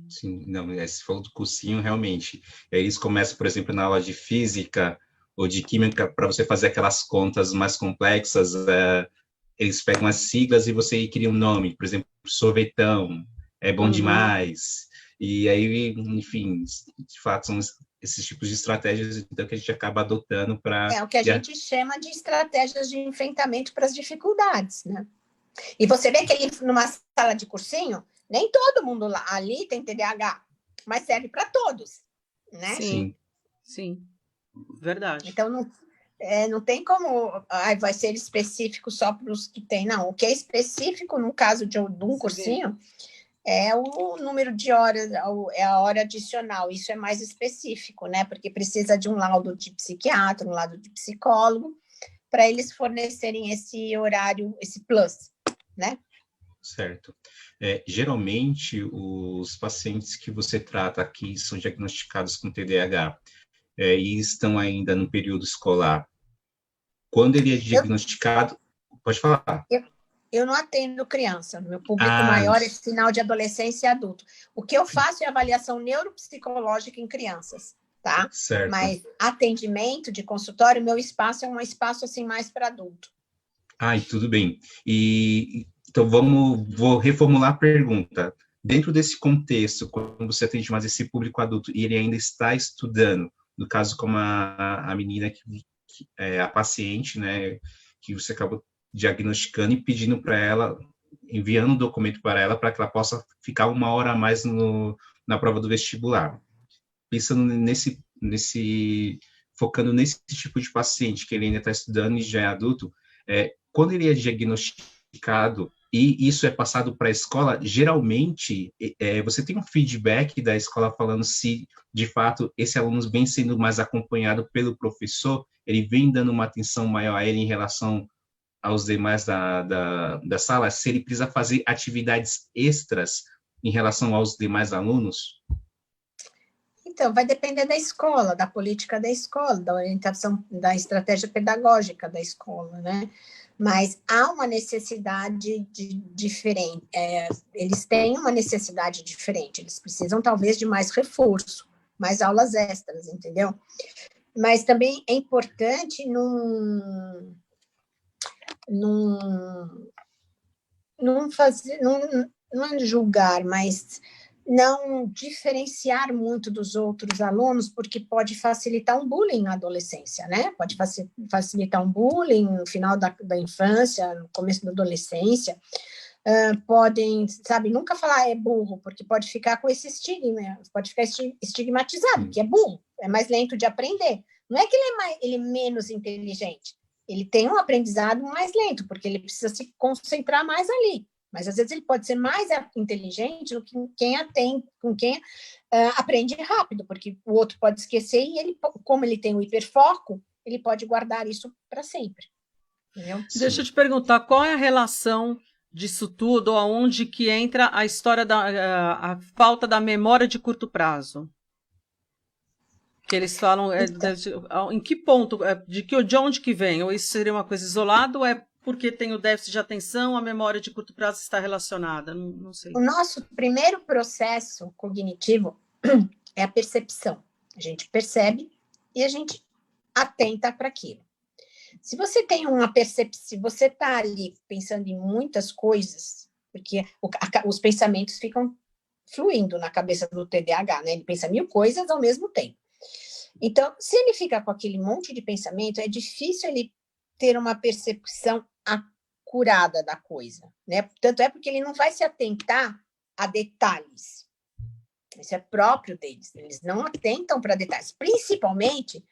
Sim, não, você falou do cursinho, realmente. Eles começam, por exemplo, na aula de física ou de química, para você fazer aquelas contas mais complexas, eles pegam as siglas e você cria um nome, por exemplo, sorvetão, é bom demais. E aí, enfim, de fato, são esses tipos de estratégias então, que a gente acaba adotando para... É o que a gente chama de estratégias de enfrentamento para as dificuldades, né? E você vê que numa sala de cursinho, nem todo mundo ali tem TDAH, mas serve para todos, né? Sim, sim, verdade. Então, não tem como, vai ser específico só para os que tem, não. O que é específico, no caso de um cursinho, é o número de horas, é a hora adicional. Isso é mais específico, né? Porque precisa de um laudo de psiquiatra, um laudo de psicólogo, para eles fornecerem esse horário, esse plus, né? Certo. Geralmente, os pacientes que você trata aqui são diagnosticados com TDAH e estão ainda no período escolar. Quando ele é diagnosticado... Pode falar. Eu não atendo criança. Meu público maior é final de adolescência e adulto. O que eu faço é avaliação neuropsicológica em crianças, tá? Certo. Mas atendimento de consultório, meu espaço é um espaço assim mais para adulto. Tudo bem. Então, vou reformular a pergunta. Dentro desse contexto, quando você atende mais esse público adulto e ele ainda está estudando, no caso como a menina que é a paciente, né, que você acabou diagnosticando e pedindo para ela, enviando um documento para ela para que ela possa ficar 1 hora a mais na prova do vestibular. Pensando focando nesse tipo de paciente que ele ainda está estudando e já é adulto, quando ele é diagnosticado e isso é passado para a escola, geralmente você tem um feedback da escola falando se, de fato, esse aluno vem sendo mais acompanhado pelo professor, ele vem dando uma atenção maior a ele em relação aos demais da sala, se ele precisa fazer atividades extras em relação aos demais alunos? Então, vai depender da escola, da política da escola, da orientação, da estratégia pedagógica da escola, né? Mas há uma necessidade diferente. Eles têm uma necessidade diferente. Eles precisam, talvez, de mais reforço, mais aulas extras, entendeu? Mas também é importante não julgar, mas não diferenciar muito dos outros alunos, porque pode facilitar um bullying na adolescência, né? Pode facilitar um bullying no final da infância, no começo da adolescência. Podem, nunca falar é burro, porque pode ficar com esse estigma, pode ficar estigmatizado, que é burro, é mais lento de aprender. Não é que ele é menos inteligente, ele tem um aprendizado mais lento, porque ele precisa se concentrar mais ali. Mas, às vezes, ele pode ser mais inteligente do que com quem aprende rápido, porque o outro pode esquecer e ele, como ele tem o hiperfoco, ele pode guardar isso para sempre. Entendeu? Deixa eu te perguntar, qual é a relação disso tudo, aonde que entra a história a falta da memória de curto prazo? Que eles falam, em que ponto, de onde que vem? Ou isso seria uma coisa isolada, ou é porque tem o déficit de atenção, a memória de curto prazo está relacionada? Não sei. O nosso primeiro processo cognitivo é a percepção. A gente percebe e a gente atenta para aquilo. Se você tem uma percepção, se você está ali pensando em muitas coisas, porque os pensamentos ficam fluindo na cabeça do TDAH, né? Ele pensa 1000 coisas ao mesmo tempo. Então, se ele fica com aquele monte de pensamento, é difícil ele ter uma percepção acurada da coisa, né? Tanto é porque ele não vai se atentar a detalhes. Isso é próprio deles. Eles não atentam para detalhes, principalmente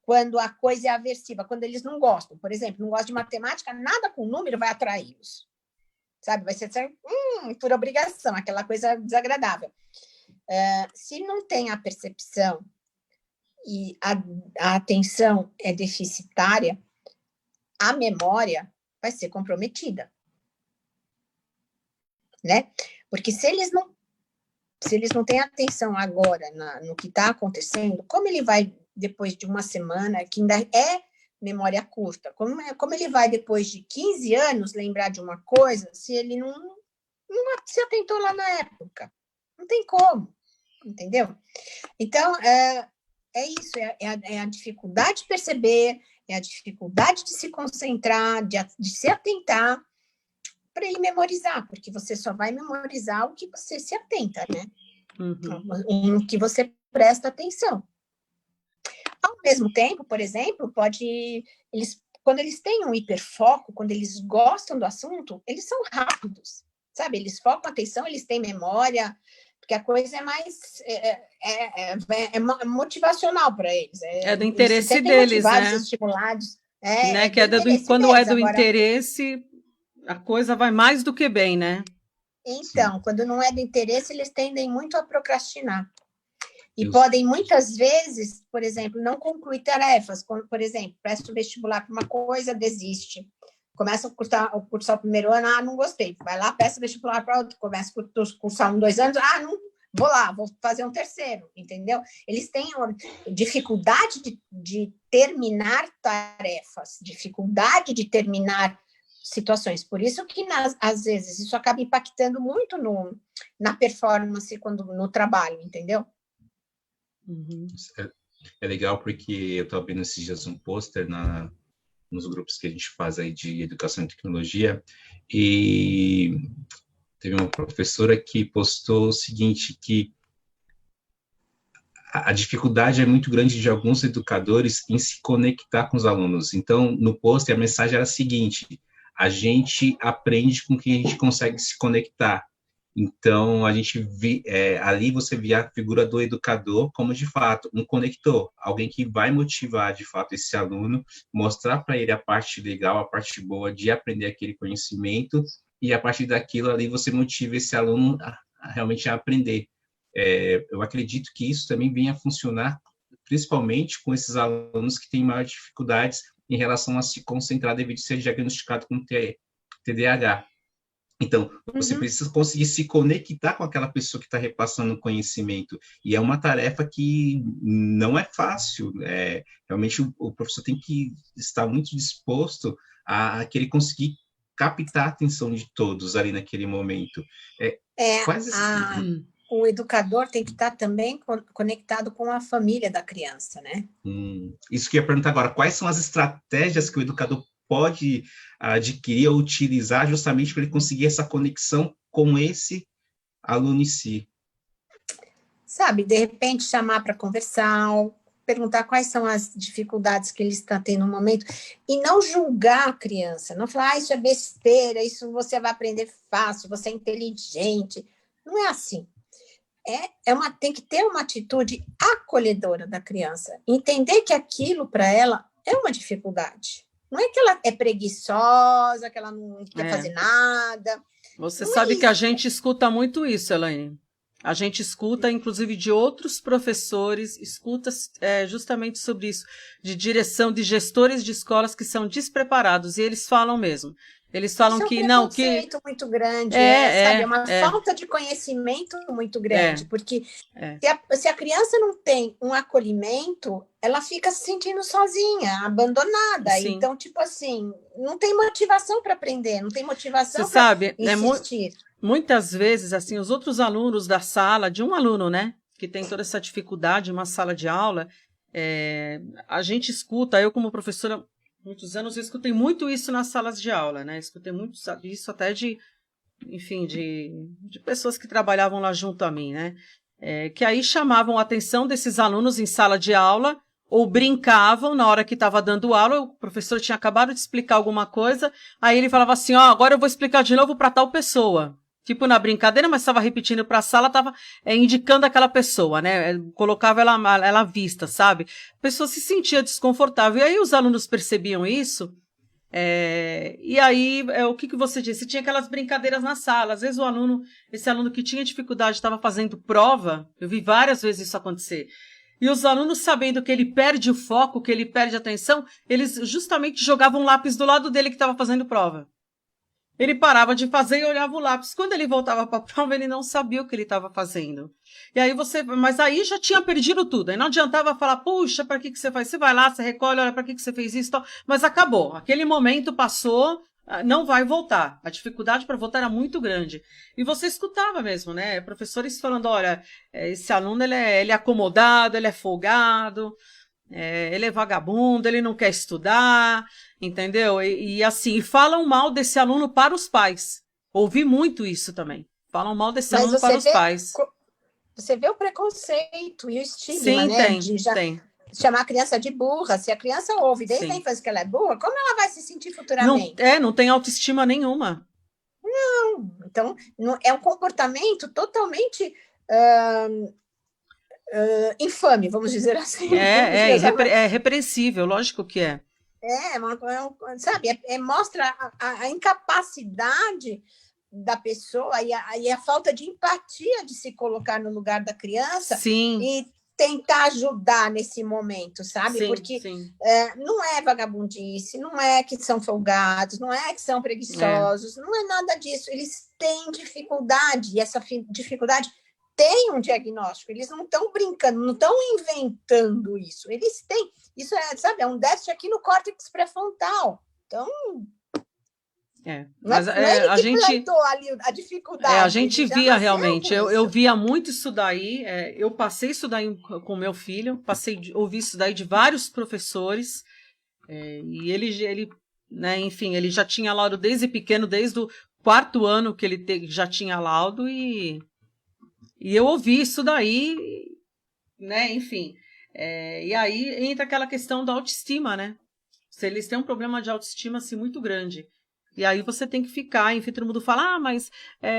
quando a coisa é aversiva, quando eles não gostam. Por exemplo, não gostam de matemática, nada com número vai atraí-los. Vai ser por obrigação, aquela coisa desagradável. Se não tem a percepção e a atenção é deficitária, a memória vai ser comprometida, né? Porque se eles não têm atenção agora no que está acontecendo, como ele vai, depois de uma semana, que ainda é memória curta, como ele vai, depois de 15 anos, lembrar de uma coisa, se ele não se atentou lá na época? Não tem como, entendeu? Então, é isso, é a dificuldade de perceber, é a dificuldade de se concentrar, de se atentar para ele memorizar, porque você só vai memorizar o que você se atenta, né? Uhum. O que você presta atenção. Ao mesmo tempo, por exemplo, quando eles têm um hiperfoco, quando eles gostam do assunto, eles são rápidos, sabe? Eles focam a atenção, eles têm memória, porque a coisa é mais motivacional para eles. É do Eles se interesse sentem deles, motivados, né? estimulados. Né? Que Do é interesse quando é deles. do Agora, interesse, a coisa vai mais do que bem, né? então, quando não é do interesse, eles tendem muito a procrastinar. E Eu- podem, muitas vezes, por exemplo, não concluir tarefas. Como, por exemplo, presta o vestibular para uma coisa, desiste. Começa a cursar o primeiro ano, não gostei. Vai lá, presta o vestibular para outro. Começa a cursar 2 anos, não vou lá, vou fazer um terceiro, entendeu? Eles têm dificuldade de terminar tarefas, dificuldade de terminar situações. Por isso que, às vezes, isso acaba impactando muito na performance no trabalho, entendeu? Uhum. É legal porque eu estava vendo esses dias um pôster nos grupos que a gente faz aí de educação e tecnologia, e teve uma professora que postou o seguinte, que a dificuldade é muito grande de alguns educadores em se conectar com os alunos. Então, no pôster, a mensagem era a seguinte: a gente aprende com quem a gente consegue se conectar. Então, ali você via a figura do educador como, de fato, um conector, alguém que vai motivar, de fato, esse aluno, mostrar para ele a parte legal, a parte boa de aprender aquele conhecimento, e a partir daquilo ali você motiva esse aluno realmente a aprender. Eu acredito que isso também venha a funcionar, principalmente com esses alunos que têm maiores dificuldades em relação a se concentrar devido a ser diagnosticado com TDAH. Então, você precisa conseguir se conectar com aquela pessoa que está repassando o conhecimento. E é uma tarefa que não é fácil. Realmente, o professor tem que estar muito disposto a querer conseguir captar a atenção de todos ali naquele momento. O educador tem que estar também conectado com a família da criança, né? Isso que eu ia perguntar agora. Quais são as estratégias que o educador pode adquirir ou utilizar justamente para ele conseguir essa conexão com esse aluno em si? Sabe, de repente chamar para conversar, perguntar quais são as dificuldades que ele está tendo no momento e não julgar a criança, não falar, isso é besteira, isso você vai aprender fácil, você é inteligente. Não é assim. Tem que ter uma atitude acolhedora da criança, entender que aquilo para ela é uma dificuldade. Não é que ela é preguiçosa, que ela não quer fazer nada. Você sabe que a gente escuta muito isso, Elaine. A gente escuta, inclusive, de outros professores, escuta justamente sobre isso, de direção, de gestores de escolas que são despreparados, e eles falam mesmo. Eles falam isso que é um não, preconceito muito grande, sabe? É uma falta de conhecimento muito grande, porque se a criança não tem um acolhimento, ela fica se sentindo sozinha, abandonada. Sim. Então, tipo assim, não tem motivação para aprender, não tem motivação para insistir. Muitas vezes, assim, os outros alunos da sala, de um aluno, né, que tem toda essa dificuldade em uma sala de aula, a gente escuta, eu como professora, muitos anos, eu escutei muito isso nas salas de aula, né, escutei muito isso até de pessoas que trabalhavam lá junto a mim, né, que aí chamavam a atenção desses alunos em sala de aula, ou brincavam na hora que estava dando aula, o professor tinha acabado de explicar alguma coisa, aí ele falava assim, agora eu vou explicar de novo para tal pessoa. Tipo, na brincadeira, mas estava repetindo para a sala, estava indicando aquela pessoa, né? Colocava ela à vista, sabe? A pessoa se sentia desconfortável. E aí os alunos percebiam isso. E aí, o que você disse? Tinha aquelas brincadeiras na sala. Às vezes esse aluno que tinha dificuldade estava fazendo prova. Eu vi várias vezes isso acontecer. E os alunos, sabendo que ele perde o foco, que ele perde a atenção, eles justamente jogavam um lápis do lado dele que estava fazendo prova. Ele parava de fazer e olhava o lápis. Quando ele voltava para a prova, ele não sabia o que ele estava fazendo. E aí mas aí já tinha perdido tudo. Aí não adiantava falar, puxa, para que você faz? Você vai lá, você recolhe, olha, para que você fez isso? Mas acabou. Aquele momento passou, não vai voltar. A dificuldade para voltar era muito grande. E você escutava mesmo, né? Professores falando, olha, esse aluno ele é acomodado, ele é folgado, ele é vagabundo, ele não quer estudar, entendeu? E assim, falam mal desse aluno para os pais. Ouvi muito isso também. Falam mal desse aluno para os pais. Você vê o preconceito e o estigma, sim, né? Tem. Chamar a criança de burra. Se a criança ouve desde a infância que ela é burra, como ela vai se sentir futuramente? Não tem autoestima nenhuma. Não. Então, é um comportamento totalmente infame, vamos dizer assim. É repreensível, lógico que é. Sabe, mostra a incapacidade da pessoa e a falta de empatia de se colocar no lugar da criança. Sim. E tentar ajudar nesse momento, sabe? Sim, porque sim. Não é vagabundice, não é que são folgados, não é que são preguiçosos, não é nada disso. Eles têm dificuldade, e essa dificuldade tem um diagnóstico. Eles não estão brincando, não estão inventando isso. Eles têm. Isso é um déficit aqui no córtex pré-frontal. Então, mas não é ele a que gente plantou ali a dificuldade. A gente via realmente, eu via muito isso daí, eu passei isso daí com meu filho, ouvi isso daí de vários professores, e ele né, enfim, ele já tinha laudo desde pequeno, desde o 4º ano que ele já tinha laudo, e eu ouvi isso daí, né, enfim, e aí entra aquela questão da autoestima, né, se eles têm um problema de autoestima assim, muito grande. E aí você tem que ficar, enfim, todo mundo fala, mas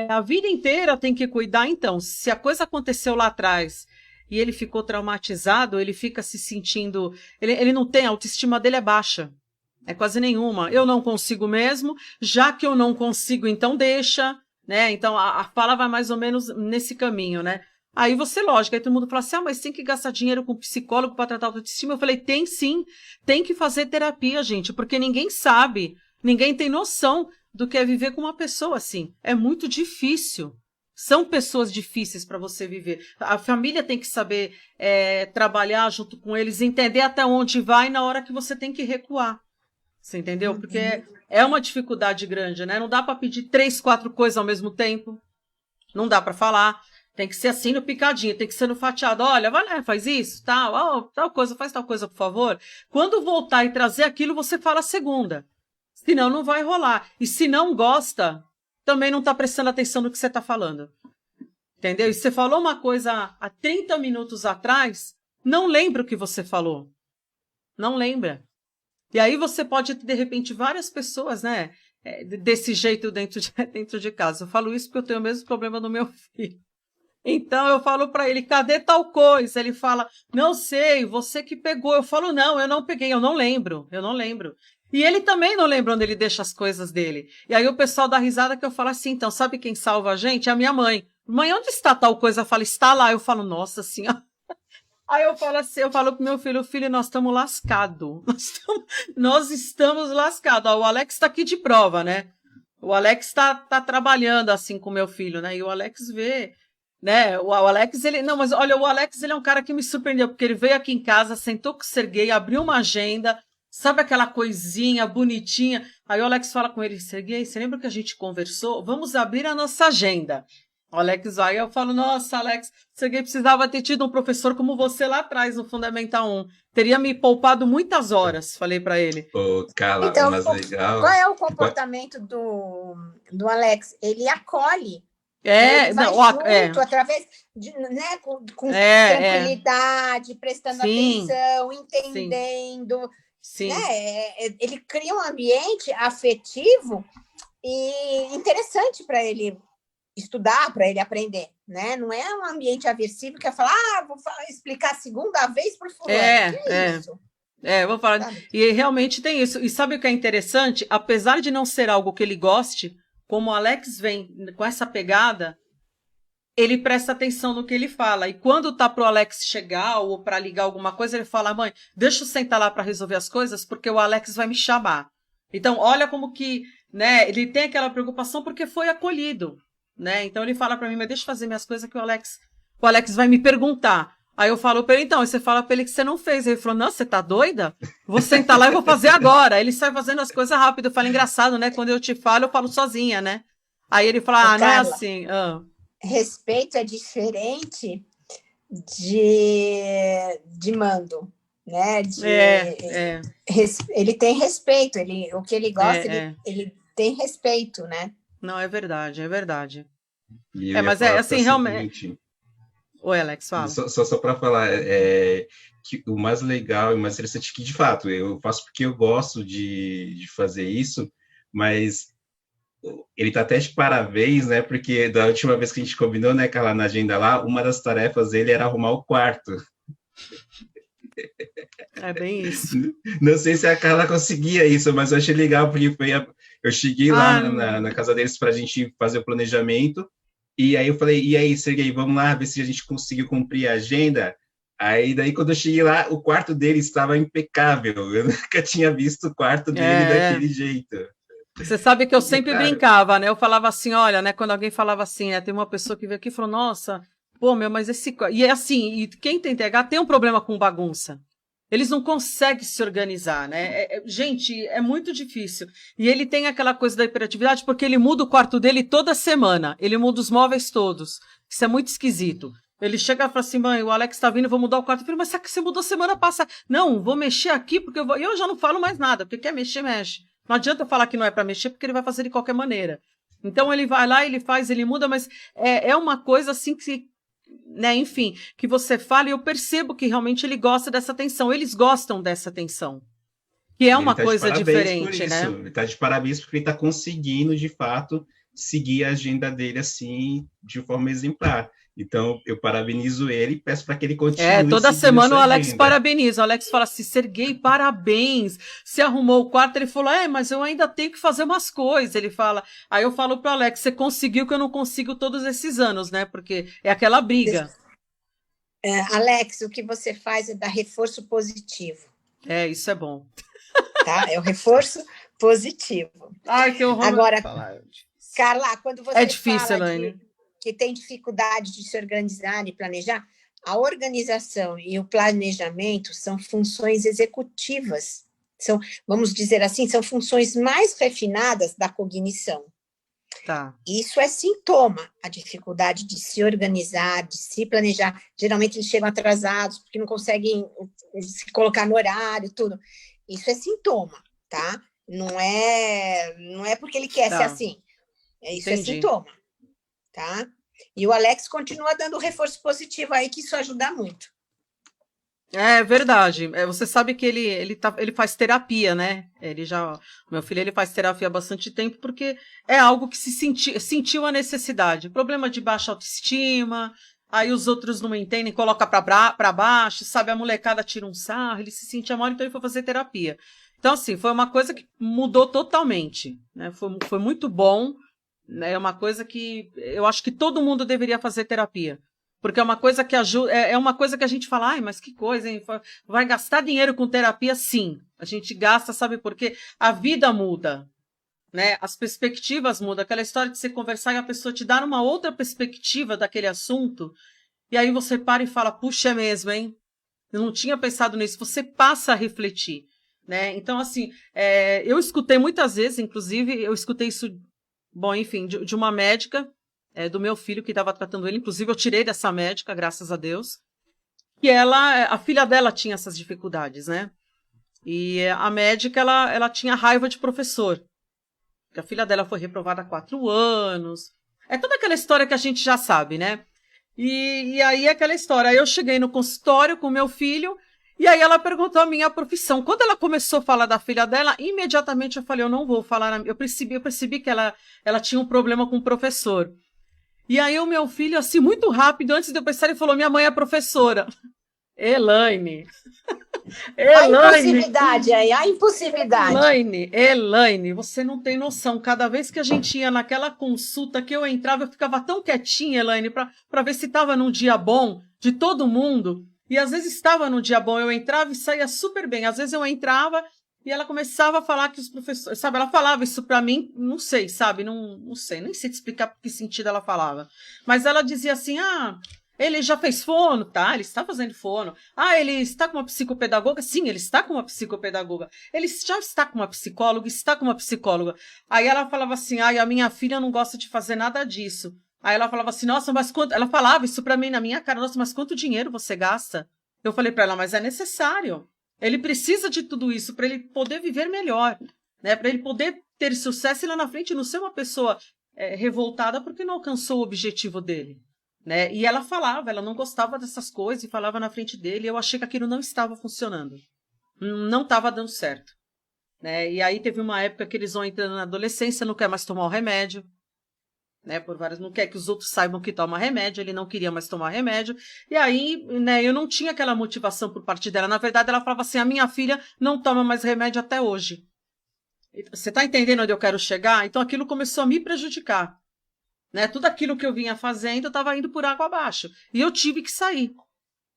a vida inteira tem que cuidar. Então, se a coisa aconteceu lá atrás e ele ficou traumatizado, ele fica se sentindo... Ele não tem, a autoestima dele é baixa, é quase nenhuma. Eu não consigo mesmo, já que eu não consigo, então deixa, né? Então, a fala vai mais ou menos nesse caminho, né? Aí você, lógico, aí todo mundo fala assim, mas tem que gastar dinheiro com psicólogo para tratar a autoestima. Eu falei, tem sim, tem que fazer terapia, gente, porque ninguém sabe... Ninguém tem noção do que é viver com uma pessoa assim. É muito difícil. São pessoas difíceis para você viver. A família tem que saber trabalhar junto com eles, entender até onde vai na hora que você tem que recuar. Você entendeu? Porque é uma dificuldade grande, né? Não dá para pedir 3, 4 coisas ao mesmo tempo. Não dá para falar. Tem que ser assim no picadinho, tem que ser no fatiado. Olha, vai lá, faz isso, tal coisa, faz tal coisa, por favor. Quando voltar e trazer aquilo, você fala a segunda. Senão não vai rolar. E se não gosta, também não está prestando atenção no que você está falando. Entendeu? E você falou uma coisa há 30 minutos atrás, não lembra o que você falou. Não lembra. E aí você pode ter, de repente, várias pessoas, né? Desse jeito dentro de casa. Eu falo isso porque eu tenho o mesmo problema do meu filho. Então eu falo para ele, cadê tal coisa? Ele fala, não sei, você que pegou. Eu falo, não, eu não peguei, eu não lembro. E ele também não lembra onde ele deixa as coisas dele. E aí o pessoal dá risada que eu falo assim, então, sabe quem salva a gente? É a minha mãe. Mãe, onde está tal coisa? Fala, está lá. Eu falo, nossa senhora. Aí eu falo assim, eu falo pro meu filho, nós estamos lascados. Nós estamos lascados. O Alex está aqui de prova, né? O Alex tá trabalhando assim com meu filho, né? E o Alex vê, né? O Alex, ele... Não, mas olha, o Alex, ele é um cara que me surpreendeu, porque ele veio aqui em casa, sentou com o Serguei, abriu uma agenda... Sabe aquela coisinha bonitinha? Aí o Alex fala com ele, Serguei, você lembra que a gente conversou? Vamos abrir a nossa agenda. O Alex vai, eu falo, nossa, Alex, Serguei precisava ter tido um professor como você lá atrás, no Fundamental 1. Teria me poupado muitas horas, falei para ele. Pô, Carla, então, mas legal. Qual é o comportamento do Alex? Ele acolhe. Através de, né, com tranquilidade, prestando atenção, entendendo... Sim. Ele cria um ambiente afetivo e interessante para ele estudar, para ele aprender, né? Não é um ambiente aversivo que é falar, vou explicar a segunda vez por fulano. Isso? Vou falar. Sabe? E realmente tem isso. E sabe o que é interessante? Apesar de não ser algo que ele goste, como o Alex vem com essa pegada, ele presta atenção no que ele fala. E quando tá pro Alex chegar ou para ligar alguma coisa, ele fala, mãe, deixa eu sentar lá para resolver as coisas, porque o Alex vai me chamar. Então, olha como que, né, ele tem aquela preocupação porque foi acolhido, né? Então ele fala para mim, mas deixa eu fazer minhas coisas que o Alex vai me perguntar. Aí eu falo para ele, então, aí você fala para ele que você não fez. Aí ele falou, não, você tá doida? Vou sentar lá e vou fazer agora. Aí ele sai fazendo as coisas rápido. Eu falo, engraçado, né? Quando eu te falo, eu falo sozinha, né? Aí ele fala, não é assim. Respeito é diferente de mando, né? Ele tem respeito, o que ele gosta, ele tem respeito, né? Não, é verdade. Mas assim, realmente... Oi, Alex, fala. Só para falar, que o mais legal e mais interessante é que, de fato, eu faço porque eu gosto de fazer isso, mas ele tá até de parabéns, né? Porque da última vez que a gente combinou, né, Carla, na agenda lá, uma das tarefas dele era arrumar o quarto. É bem isso. Não sei se a Carla conseguia isso, mas eu achei legal, porque eu cheguei lá na casa deles para a gente fazer o planejamento, e aí eu falei, e aí, Serguei, vamos lá ver se a gente conseguiu cumprir a agenda. Aí, daí, quando eu cheguei lá, o quarto dele estava impecável. Eu nunca tinha visto o quarto dele daquele jeito. Você sabe que eu sempre claro, brincava, né? Eu falava assim, olha, né? Quando alguém falava assim, né? Tem uma pessoa que veio aqui e falou, nossa, pô, meu, mas esse... E é assim, e quem tem TH tem um problema com bagunça. Eles não conseguem se organizar, né? Gente, é muito difícil. E ele tem aquela coisa da hiperatividade porque ele muda o quarto dele toda semana. Ele muda os móveis todos. Isso é muito esquisito. Ele chega e fala assim, mãe, o Alex tá vindo, eu vou mudar o quarto. Eu falei, mas será que você mudou semana passada? Não, vou mexer aqui porque eu vou... E eu já não falo mais nada, porque quer mexer, mexe. Não adianta eu falar que não é para mexer, porque ele vai fazer de qualquer maneira. Então ele vai lá, ele faz, ele muda, mas é uma coisa assim que... Né, enfim, que você fala e eu percebo que realmente ele gosta dessa atenção. Eles gostam dessa atenção. Que é uma coisa diferente, né? Ele está de parabéns porque ele está conseguindo, de fato, seguir a agenda dele assim, de forma exemplar. Então, eu parabenizo ele e peço para que ele continue. Toda semana o Alex parabeniza. O Alex fala assim, Serguei, parabéns. Você arrumou o quarto? Ele falou, mas eu ainda tenho que fazer umas coisas. Ele fala, aí eu falo pro Alex, você conseguiu que eu não consigo todos esses anos, né? Porque é aquela briga. Alex, o que você faz é dar reforço positivo. Isso é bom. Tá? É o reforço positivo. Ai, que horror. Agora, Carla, quando você difícil, fala Elaine, que tem dificuldade de se organizar e planejar, a organização e o planejamento são funções executivas. São, vamos dizer assim, são funções mais refinadas da cognição. Tá. Isso é sintoma, a dificuldade de se organizar, de se planejar. Geralmente eles chegam atrasados porque não conseguem se colocar no horário, tudo. Isso é sintoma, tá? Não é porque ele quer ser assim. Isso é sintoma, tá? E o Alex continua dando reforço positivo aí, que isso ajuda muito. É verdade. Você sabe que ele faz terapia, né? Meu filho, ele faz terapia há bastante tempo porque é algo que sentiu a necessidade. Problema de baixa autoestima, aí os outros não entendem, coloca para baixo, sabe? A molecada tira um sarro, ele se sentia mal, então ele foi fazer terapia. Então, assim, foi uma coisa que mudou totalmente, né? Foi muito bom, né? É uma coisa que eu acho que todo mundo deveria fazer terapia. Porque é uma coisa que ajuda, é uma coisa que a gente fala, mas que coisa, hein? Vai gastar dinheiro com terapia? Sim. A gente gasta, sabe por quê? A vida muda, né? As perspectivas mudam. Aquela história de você conversar e a pessoa te dar uma outra perspectiva daquele assunto, e aí você para e fala, puxa, é mesmo, hein? Eu não tinha pensado nisso. Você passa a refletir, né? Então, assim, eu escutei muitas vezes, inclusive, eu escutei isso, bom, enfim, de uma médica, do meu filho que estava tratando ele, inclusive eu tirei dessa médica, graças a Deus, que a filha dela tinha essas dificuldades, né? E a médica, ela tinha raiva de professor. A filha dela foi reprovada há 4 anos. É toda aquela história que a gente já sabe, né? E aí aquela história. Aí eu cheguei no consultório com meu filho, e aí ela perguntou a minha profissão. Quando ela começou a falar da filha dela, imediatamente eu falei, eu não vou falar. Eu percebi que ela tinha um problema com o professor. E aí o meu filho, assim, muito rápido, antes de eu pensar, ele falou, minha mãe é professora. Elaine. A impossibilidade aí, a impossibilidade. Elaine, você não tem noção. Cada vez que a gente ia naquela consulta que eu entrava, eu ficava tão quietinha, Elaine, para ver se estava num dia bom de todo mundo. E às vezes estava num dia bom, eu entrava e saía super bem. Às vezes eu entrava e ela começava a falar que os professores... Sabe, ela falava isso para mim, não sei, sabe? Não sei, nem sei te explicar por que sentido ela falava. Mas ela dizia assim, ele já fez fono? Tá, ele está fazendo fono. Ele está com uma psicopedagoga? Sim, ele está com uma psicopedagoga. Ele já está com uma psicóloga? Está com uma psicóloga. Aí ela falava assim, a minha filha não gosta de fazer nada disso. Aí ela falava assim, nossa, mas quanto... Ela falava isso pra mim na minha cara, nossa, mas quanto dinheiro você gasta? Eu falei pra ela, mas é necessário. Ele precisa de tudo isso para ele poder viver melhor, né? Para ele poder ter sucesso e lá na frente não ser uma pessoa revoltada porque não alcançou o objetivo dele, né? E ela falava, ela não gostava dessas coisas e falava na frente dele, e eu achei que aquilo não estava funcionando. Não estava dando certo. né? E aí teve uma época que eles vão entrando na adolescência, não quer mais tomar o remédio, né? Por várias, não quer que os outros saibam que toma remédio, ele não queria mais tomar remédio. E aí, né, eu não tinha aquela motivação por parte dela. Na verdade, ela falava assim: a minha filha não toma mais remédio até hoje. Você está entendendo onde eu quero chegar? Então aquilo começou a me prejudicar, né? Tudo aquilo que eu vinha fazendo, eu estava indo por água abaixo. E eu tive que sair.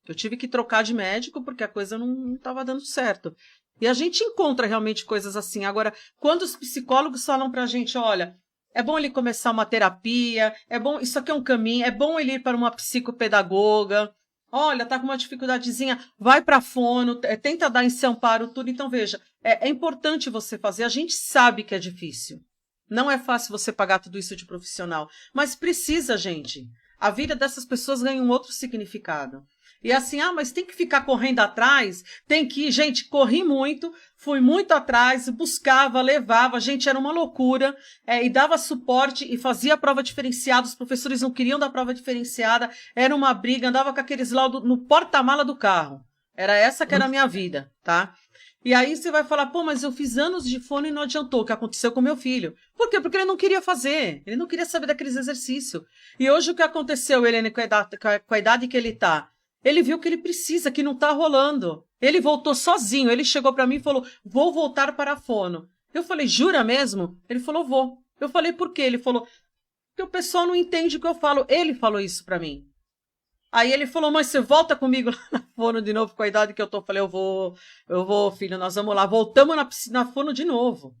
Eu tive que trocar de médico porque a coisa não estava dando certo. E a gente encontra realmente coisas assim. Agora, quando os psicólogos falam para a gente, olha, é bom ele começar uma terapia, é bom, isso aqui é um caminho, é bom ele ir para uma psicopedagoga, olha, tá com uma dificuldadezinha, vai para fono, tenta dar esse amparo, tudo. Então, veja, é importante você fazer. A gente sabe que é difícil. Não é fácil você pagar tudo isso de profissional, mas precisa, gente. A vida dessas pessoas ganha um outro significado. E assim, mas tem que ficar correndo atrás, tem que ir. Gente, corri muito, fui muito atrás, buscava, levava, gente, era uma loucura, e dava suporte e fazia prova diferenciada, os professores não queriam dar prova diferenciada, era uma briga, andava com aqueles laudos no porta-mala do carro. Era essa que era a minha vida, tá? E aí você vai falar, pô, mas eu fiz anos de fono e não adiantou, o que aconteceu com meu filho. Por quê? Porque ele não queria fazer, ele não queria saber daqueles exercícios. E hoje o que aconteceu, Helene, com a idade que ele tá? Ele viu que ele precisa, que não está rolando. Ele voltou sozinho. Ele chegou para mim e falou, vou voltar para a fono. Eu falei, jura mesmo? Ele falou, vou. Eu falei, por quê? Ele falou, porque o pessoal não entende o que eu falo. Ele falou isso para mim. Aí ele falou, mãe, você volta comigo lá na fono de novo com a idade que eu tô? Eu falei, eu vou, filho, nós vamos lá. Voltamos na fono de novo.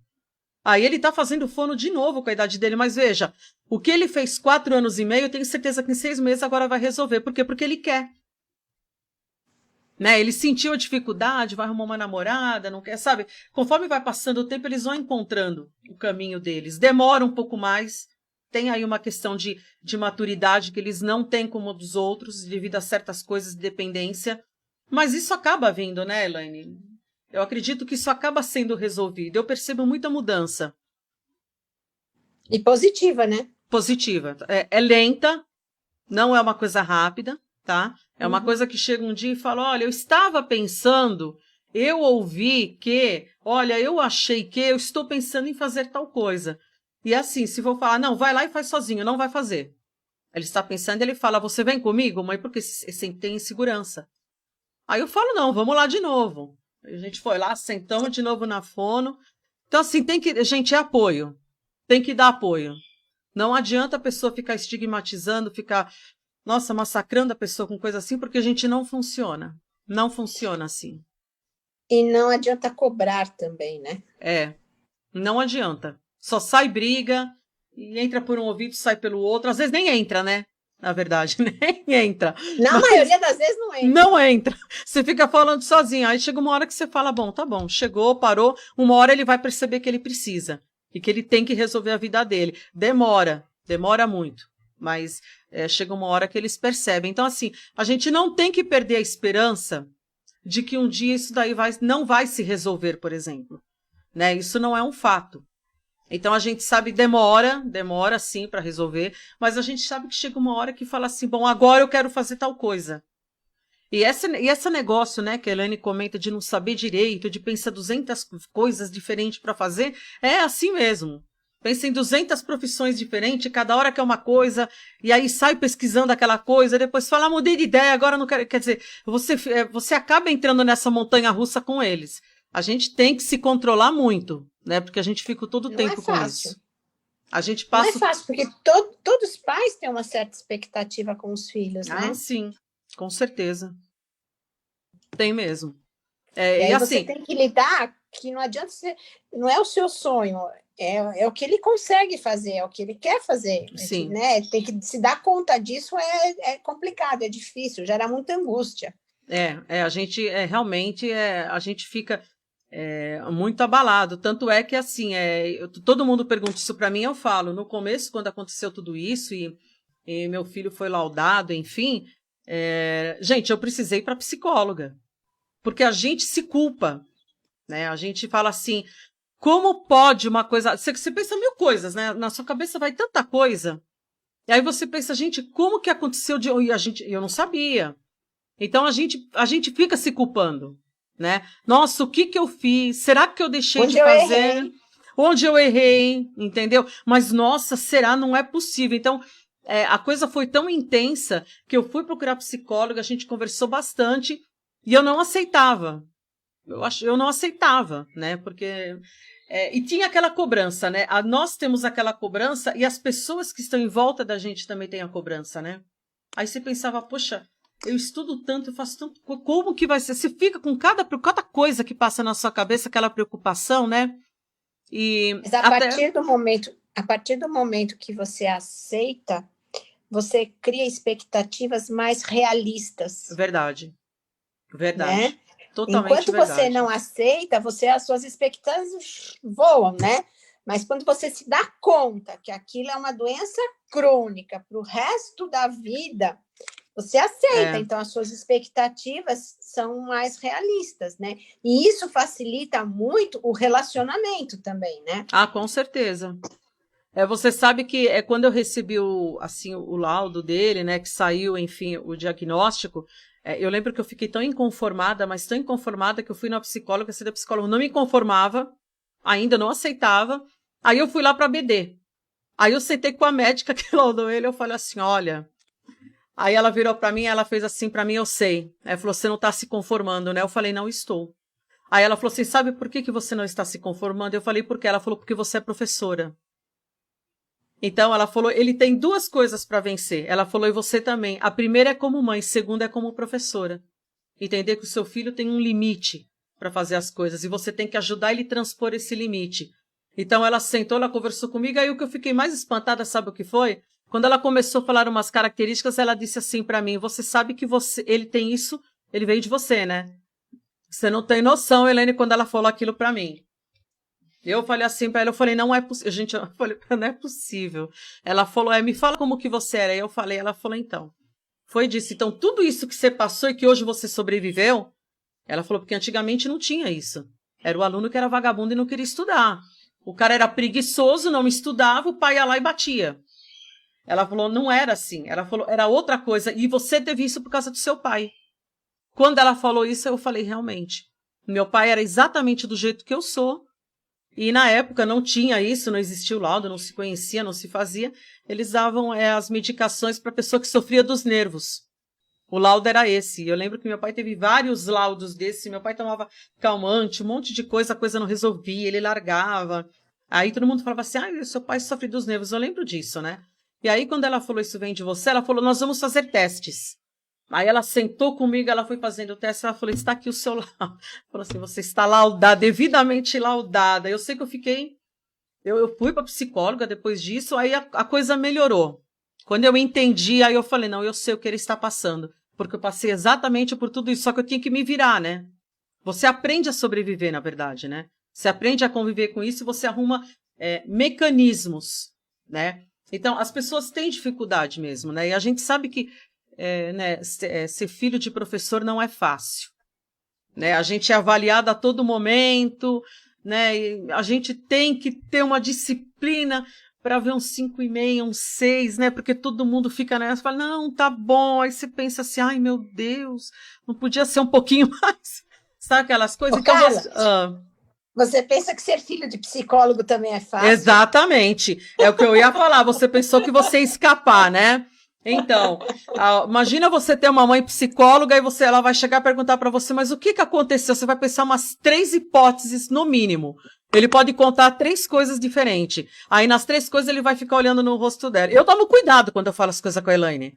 Aí ele tá fazendo fono de novo com a idade dele. Mas veja, o que ele fez 4 anos e meio, eu tenho certeza que em 6 meses agora vai resolver. Por quê? Porque ele quer. Né? Ele sentiu a dificuldade, vai arrumar uma namorada, não quer, sabe? Conforme vai passando o tempo, eles vão encontrando o caminho deles. Demora um pouco mais, tem aí uma questão de maturidade que eles não têm como dos outros, devido a certas coisas de dependência. Mas isso acaba vindo, né, Elaine? Eu acredito que isso acaba sendo resolvido. Eu percebo muita mudança. E positiva, né? Positiva. É lenta, não é uma coisa rápida, tá? É uma coisa que chega um dia e fala, olha, eu estava pensando, eu ouvi que, olha, eu achei que, eu estou pensando em fazer tal coisa. E assim, se for falar, não, vai lá e faz sozinho, não vai fazer. Ele está pensando, ele fala, você vem comigo, mãe, porque sempre tem insegurança. Aí eu falo, não, vamos lá de novo. A gente foi lá, sentamos de novo na fono. Então assim, gente, é apoio. Tem que dar apoio. Não adianta a pessoa ficar estigmatizando, ficar... Nossa, massacrando a pessoa com coisa assim, porque a gente não funciona. Não funciona assim. E não adianta cobrar também, né? Não adianta. Só sai briga, e entra por um ouvido, sai pelo outro. Às vezes nem entra, né? Na verdade, nem entra. Na maioria das vezes não entra. Não entra. Você fica falando sozinho. Aí chega uma hora que você fala, bom, tá bom, chegou, parou. Uma hora ele vai perceber que ele precisa. E que ele tem que resolver a vida dele. Demora muito. Mas chega uma hora que eles percebem. Então, assim, a gente não tem que perder a esperança de que um dia isso daí não vai se resolver, por exemplo. Né? Isso não é um fato. Então, a gente sabe, demora sim para resolver, mas a gente sabe que chega uma hora que fala assim, bom, agora eu quero fazer tal coisa. E esse negócio, né, que a Elaine comenta de não saber direito, de pensar 200 coisas diferentes para fazer, é assim mesmo. Pensa em 200 profissões diferentes, cada hora quer uma coisa, e aí sai pesquisando aquela coisa, depois fala, mudei de ideia, agora não quero... Quer dizer, você acaba entrando nessa montanha-russa com eles. A gente tem que se controlar muito, né? Porque a gente fica todo o tempo com isso. A gente passa... Não é fácil, porque todos os pais têm uma certa expectativa com os filhos, né? Ah, sim, com certeza. Tem mesmo. E aí assim, você tem que lidar que não adianta ser... Não é o seu sonho... É o que ele consegue fazer, é o que ele quer fazer. Sim. Né? Tem que se dar conta disso, é complicado, é difícil, gera muita angústia. A gente realmente a gente fica muito abalado. Tanto é que, assim, todo mundo pergunta isso para mim, eu falo. No começo, quando aconteceu tudo isso e meu filho foi laudado, enfim, gente, eu precisei ir para psicóloga. Porque a gente se culpa, né? A gente fala assim... Como pode uma coisa... Você pensa 1000 coisas, né? Na sua cabeça vai tanta coisa. E aí você pensa, gente, como que aconteceu? Eu não sabia. Então a gente fica se culpando. né? Nossa, o que que eu fiz? Será que eu deixei Onde de eu fazer? errei? Onde eu errei, entendeu? Mas, nossa, será? Não é possível. Então, a coisa foi tão intensa que eu fui procurar psicóloga, a gente conversou bastante e eu não aceitava. Eu não aceitava, né? Porque... e tinha aquela cobrança, né? Nós temos aquela cobrança e as pessoas que estão em volta da gente também têm a cobrança, né? Aí você pensava, poxa, eu estudo tanto, eu faço tanto, como que vai ser? Você fica com cada coisa que passa na sua cabeça, aquela preocupação, né? Mas a partir do momento que você aceita, você cria expectativas mais realistas. Verdade. Né? Totalmente Enquanto verdade. você não aceita, as suas expectativas voam, né? Mas quando você se dá conta que aquilo é uma doença crônica para o resto da vida, você aceita, então as suas expectativas são mais realistas, né? E isso facilita muito o relacionamento também, né? Ah, com certeza. Você sabe que quando eu recebi o laudo dele, né, que saiu, enfim, o diagnóstico, eu lembro que eu fiquei tão inconformada, mas tão inconformada que eu fui na psicóloga, essa psicóloga não me conformava, ainda não aceitava, aí eu fui lá para a BD. Aí eu sentei com a médica que laudou ele, eu falei assim, olha... Aí ela virou para mim, ela fez assim para mim, eu sei. Ela falou, você não está se conformando, né? Eu falei, não estou. Aí ela falou assim, sabe por que você não está se conformando? Eu falei, por quê? Ela falou, porque você é professora. Então ela falou, ele tem duas coisas para vencer. Ela falou, e você também. A primeira é como mãe, a segunda é como professora. Entender que o seu filho tem um limite para fazer as coisas e você tem que ajudar ele a transpor esse limite. Então ela sentou, ela conversou comigo, aí o que eu fiquei mais espantada, sabe o que foi? Quando ela começou a falar umas características, ela disse assim para mim, você sabe que ele tem isso, ele veio de você, né? Você não tem noção, Elaine, quando ela falou aquilo para mim. Eu falei assim para ela, eu falei, não é possível. Gente, eu falei, não é possível. Ela falou, me fala como que você era. Aí eu falei, ela falou, então. Foi disso. Então, tudo isso que você passou e que hoje você sobreviveu, ela falou, porque antigamente não tinha isso. Era o aluno que era vagabundo e não queria estudar. O cara era preguiçoso, não estudava, o pai ia lá e batia. Ela falou, não era assim. Ela falou, era outra coisa. E você teve isso por causa do seu pai. Quando ela falou isso, eu falei, realmente. Meu pai era exatamente do jeito que eu sou. E na época não tinha isso, não existia o laudo, não se conhecia, não se fazia. Eles davam as medicações para a pessoa que sofria dos nervos. O laudo era esse. Eu lembro que meu pai teve vários laudos desses. Meu pai tomava calmante, um monte de coisa, a coisa não resolvia, ele largava. Aí todo mundo falava assim, seu pai sofre dos nervos. Eu lembro disso, né? E aí, quando ela falou, isso vem de você, ela falou, nós vamos fazer testes. Aí ela sentou comigo, ela foi fazendo o teste, ela falou, está aqui o seu laudo. Falou assim, você está laudada, devidamente laudada. Eu sei que eu fiquei... Eu fui para psicóloga depois disso, aí a coisa melhorou. Quando eu entendi, aí eu falei, não, eu sei o que ele está passando. Porque eu passei exatamente por tudo isso, só que eu tinha que me virar, né? Você aprende a sobreviver, na verdade, né? Você aprende a conviver com isso e você arruma mecanismos, né? Então, as pessoas têm dificuldade mesmo, né? E a gente sabe que ser filho de professor não é fácil, né? A gente é avaliado a todo momento, né? E a gente tem que ter uma disciplina para ver uns 5,5, uns 6, né? Porque todo mundo fica nessa, fala, não, tá bom. Aí você pensa assim, ai, meu Deus, não podia ser um pouquinho mais. Sabe aquelas coisas? Então, você pensa que ser filho de psicólogo também é fácil? Exatamente. É o que eu ia falar. Você pensou que você ia escapar, né? Então, imagina você ter uma mãe psicóloga e ela vai chegar e perguntar para você, mas o que aconteceu? Você vai pensar umas 3 hipóteses, no mínimo. Ele pode contar 3 coisas diferentes. Aí, nas 3 coisas, ele vai ficar olhando no rosto dela. Eu tomo cuidado quando eu falo as coisas com a Elaine.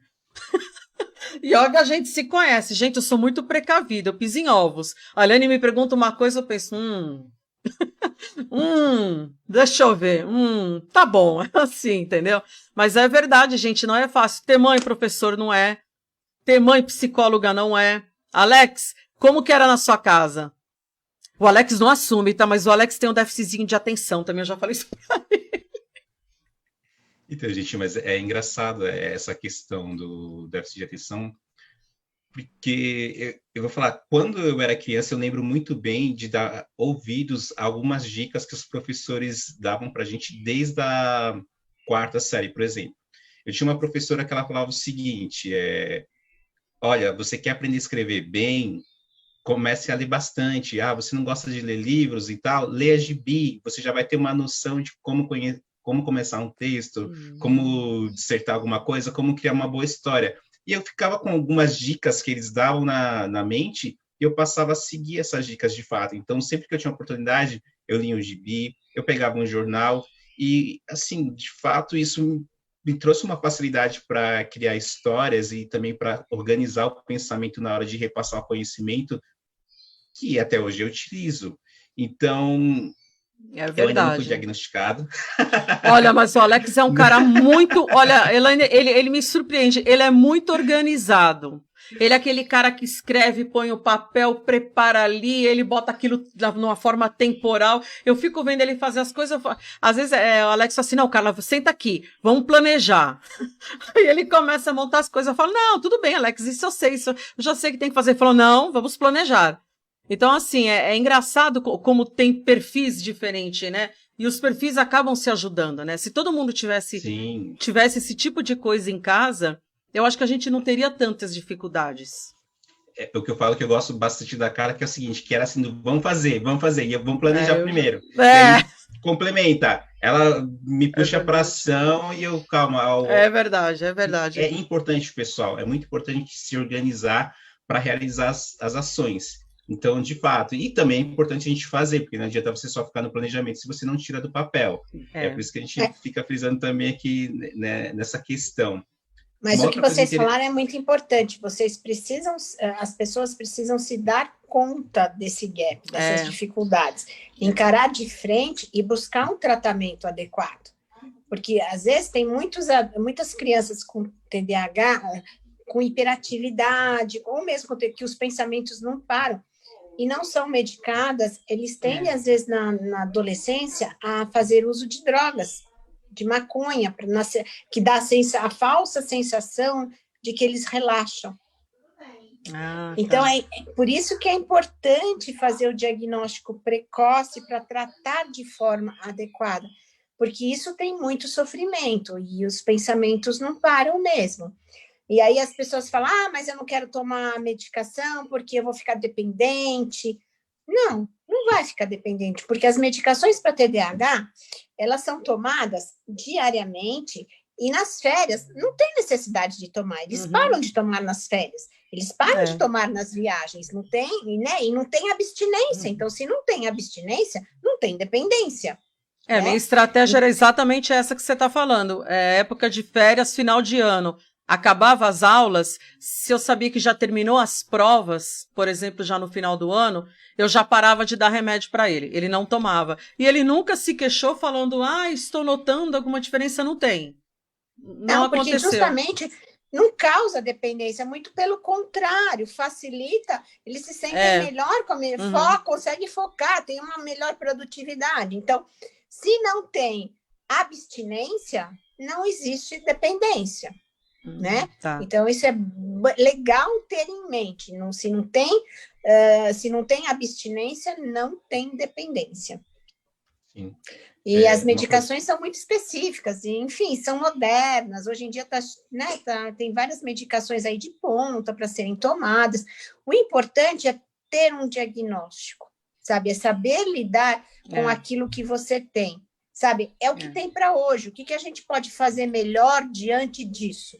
E olha, a gente se conhece. Gente, eu sou muito precavida, eu piso em ovos. A Elaine me pergunta uma coisa, eu penso, deixa eu ver, tá bom, é assim, entendeu? Mas é verdade, gente, não é fácil. Ter mãe professor não é, ter mãe psicóloga não é. Alex, como que era na sua casa? O Alex não assume, tá? Mas o Alex tem um déficitzinho de atenção também, eu já falei isso pra ele. Então, gente, mas é engraçado essa questão do déficit de atenção, porque eu vou falar, quando eu era criança, eu lembro muito bem de dar ouvidos a algumas dicas que os professores davam para a gente desde a 4ª série, por exemplo. Eu tinha uma professora que ela falava o seguinte, olha, você quer aprender a escrever bem? comece a ler bastante. Ah, você não gosta de ler livros e tal? Leia gibi, você já vai ter uma noção de como começar um texto, como dissertar alguma coisa, como criar uma boa história. E eu ficava com algumas dicas que eles davam na mente, e eu passava a seguir essas dicas de fato. Então, sempre que eu tinha oportunidade, eu lia um gibi, eu pegava um jornal, e, assim, de fato, isso me trouxe uma facilidade para criar histórias e também para organizar o pensamento na hora de repassar o conhecimento, que até hoje eu utilizo. Então, É eu ainda não fui verdade. diagnosticado. Olha, mas o Alex é um cara muito. Olha, Elaine, ele me surpreende. Ele é muito organizado. Ele é aquele cara que escreve, põe o papel, prepara ali, ele bota aquilo numa forma temporal. Eu fico vendo ele fazer as coisas. Às vezes o Alex fala assim: não, Carla, senta aqui, vamos planejar. Aí ele começa a montar as coisas. Eu falo: não, tudo bem, Alex, isso eu sei, isso eu já sei que tem que fazer. Ele falou: não, vamos planejar. Então, assim, é engraçado como tem perfis diferentes, né? E os perfis acabam se ajudando, né? Se todo mundo tivesse esse tipo de coisa em casa, eu acho que a gente não teria tantas dificuldades. É o que eu falo, que eu gosto bastante da Carla, que é o seguinte, que era assim, vamos fazer, e vamos planejar primeiro. E aí, complementa. Ela me puxa para ação e eu, calma. É verdade, é verdade. É importante, pessoal, é muito importante se organizar para realizar as ações. Então, de fato, e também é importante a gente fazer, porque não adianta você só ficar no planejamento se você não tira do papel. É por isso que a gente fica frisando também aqui, né, nessa questão. Mas o que vocês falaram é muito importante. As pessoas precisam se dar conta desse gap, dessas dificuldades, encarar de frente e buscar um tratamento adequado. Porque, às vezes, tem muitas crianças com TDAH, com hiperatividade, ou mesmo que os pensamentos não param, e não são medicadas, eles tendem, às vezes, na adolescência, a fazer uso de drogas, de maconha, que dá a falsa sensação de que eles relaxam. Então, é por isso que é importante fazer o diagnóstico precoce para tratar de forma adequada, porque isso tem muito sofrimento, e os pensamentos não param mesmo. E aí as pessoas falam, mas eu não quero tomar medicação porque eu vou ficar dependente. Não vai ficar dependente, porque as medicações para TDAH, elas são tomadas diariamente e nas férias não tem necessidade de tomar. Eles param de tomar nas férias, eles param de tomar nas viagens, não tem, né? E não tem abstinência. Então, se não tem abstinência, não tem dependência. Minha estratégia era exatamente essa que você está falando. Época de férias, final de ano. Acabava as aulas, se eu sabia que já terminou as provas, por exemplo, já no final do ano, eu já parava de dar remédio para ele. Ele não tomava. E ele nunca se queixou falando, estou notando alguma diferença. Não tem. Não aconteceu. Porque justamente não causa dependência, muito pelo contrário, facilita, ele se sente melhor, consegue focar, tem uma melhor produtividade. Então, se não tem abstinência, não existe dependência. Né? Então, isso é legal ter em mente. Se não tem abstinência, não tem dependência. Sim. E as medicações são muito específicas, e, enfim, são modernas. Hoje em dia tem várias medicações aí de ponta para serem tomadas. O importante é ter um diagnóstico, sabe? É saber lidar com aquilo que você tem. Sabe, é o que tem para hoje. O que a gente pode fazer melhor diante disso?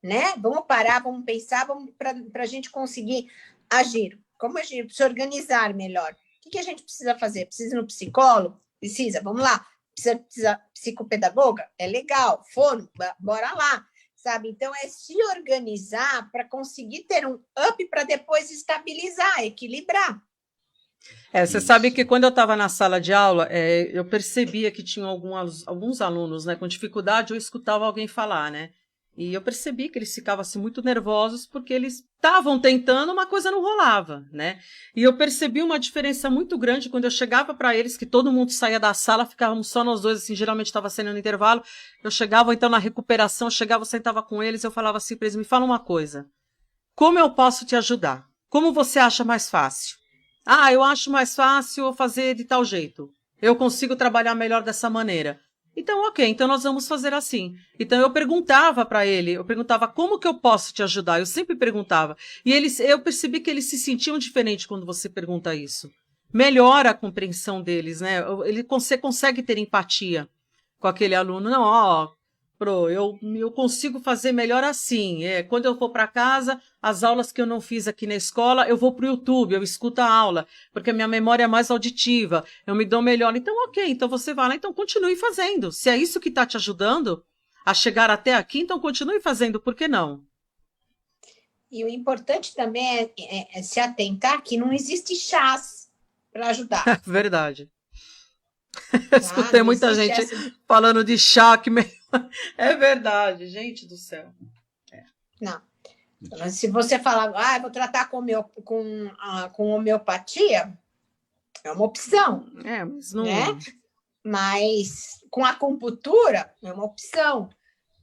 Né? Vamos parar, vamos pensar, para a gente conseguir agir. Como a gente se organizar melhor? O que a gente precisa fazer? Precisa ir no psicólogo? Precisa, vamos lá. Precisa psicopedagoga? É legal. Fono? Bora lá. Sabe? Então, é se organizar para conseguir ter um up para depois estabilizar, equilibrar. Você sabe que quando eu estava na sala de aula, eu percebia que tinham alguns alunos, né, com dificuldade, eu escutava alguém falar, né? E eu percebi que eles ficavam assim, muito nervosos porque eles estavam tentando, uma coisa não rolava, né? E eu percebi uma diferença muito grande quando eu chegava para eles, que todo mundo saía da sala, ficávamos só nós dois, assim, geralmente estava sendo no intervalo, eu chegava então na recuperação, eu sentava com eles, eu falava assim para eles, me fala uma coisa, como eu posso te ajudar? Como você acha mais fácil? Eu acho mais fácil fazer de tal jeito. Eu consigo trabalhar melhor dessa maneira. Então, ok, então nós vamos fazer assim. Então eu perguntava para ele, eu perguntava como que eu posso te ajudar? Eu sempre perguntava. E eu percebi que eles se sentiam diferente quando você pergunta isso. Melhora a compreensão deles, né? Você consegue ter empatia com aquele aluno. Não, ó, eu consigo fazer melhor assim. Quando eu vou para casa, as aulas que eu não fiz aqui na escola, eu vou para o YouTube, eu escuto a aula, porque a minha memória é mais auditiva, eu me dou melhor. Então, ok, então você vai lá, então continue fazendo. Se é isso que está te ajudando a chegar até aqui, então continue fazendo, por que não? E o importante também é se atentar que não existe chás para ajudar. Verdade. Eu escutei muita gente falando de chá que é verdade, gente do céu. Não. Se você falar, vou tratar com homeopatia, é uma opção. Mas não... né? Mas com acupuntura é uma opção.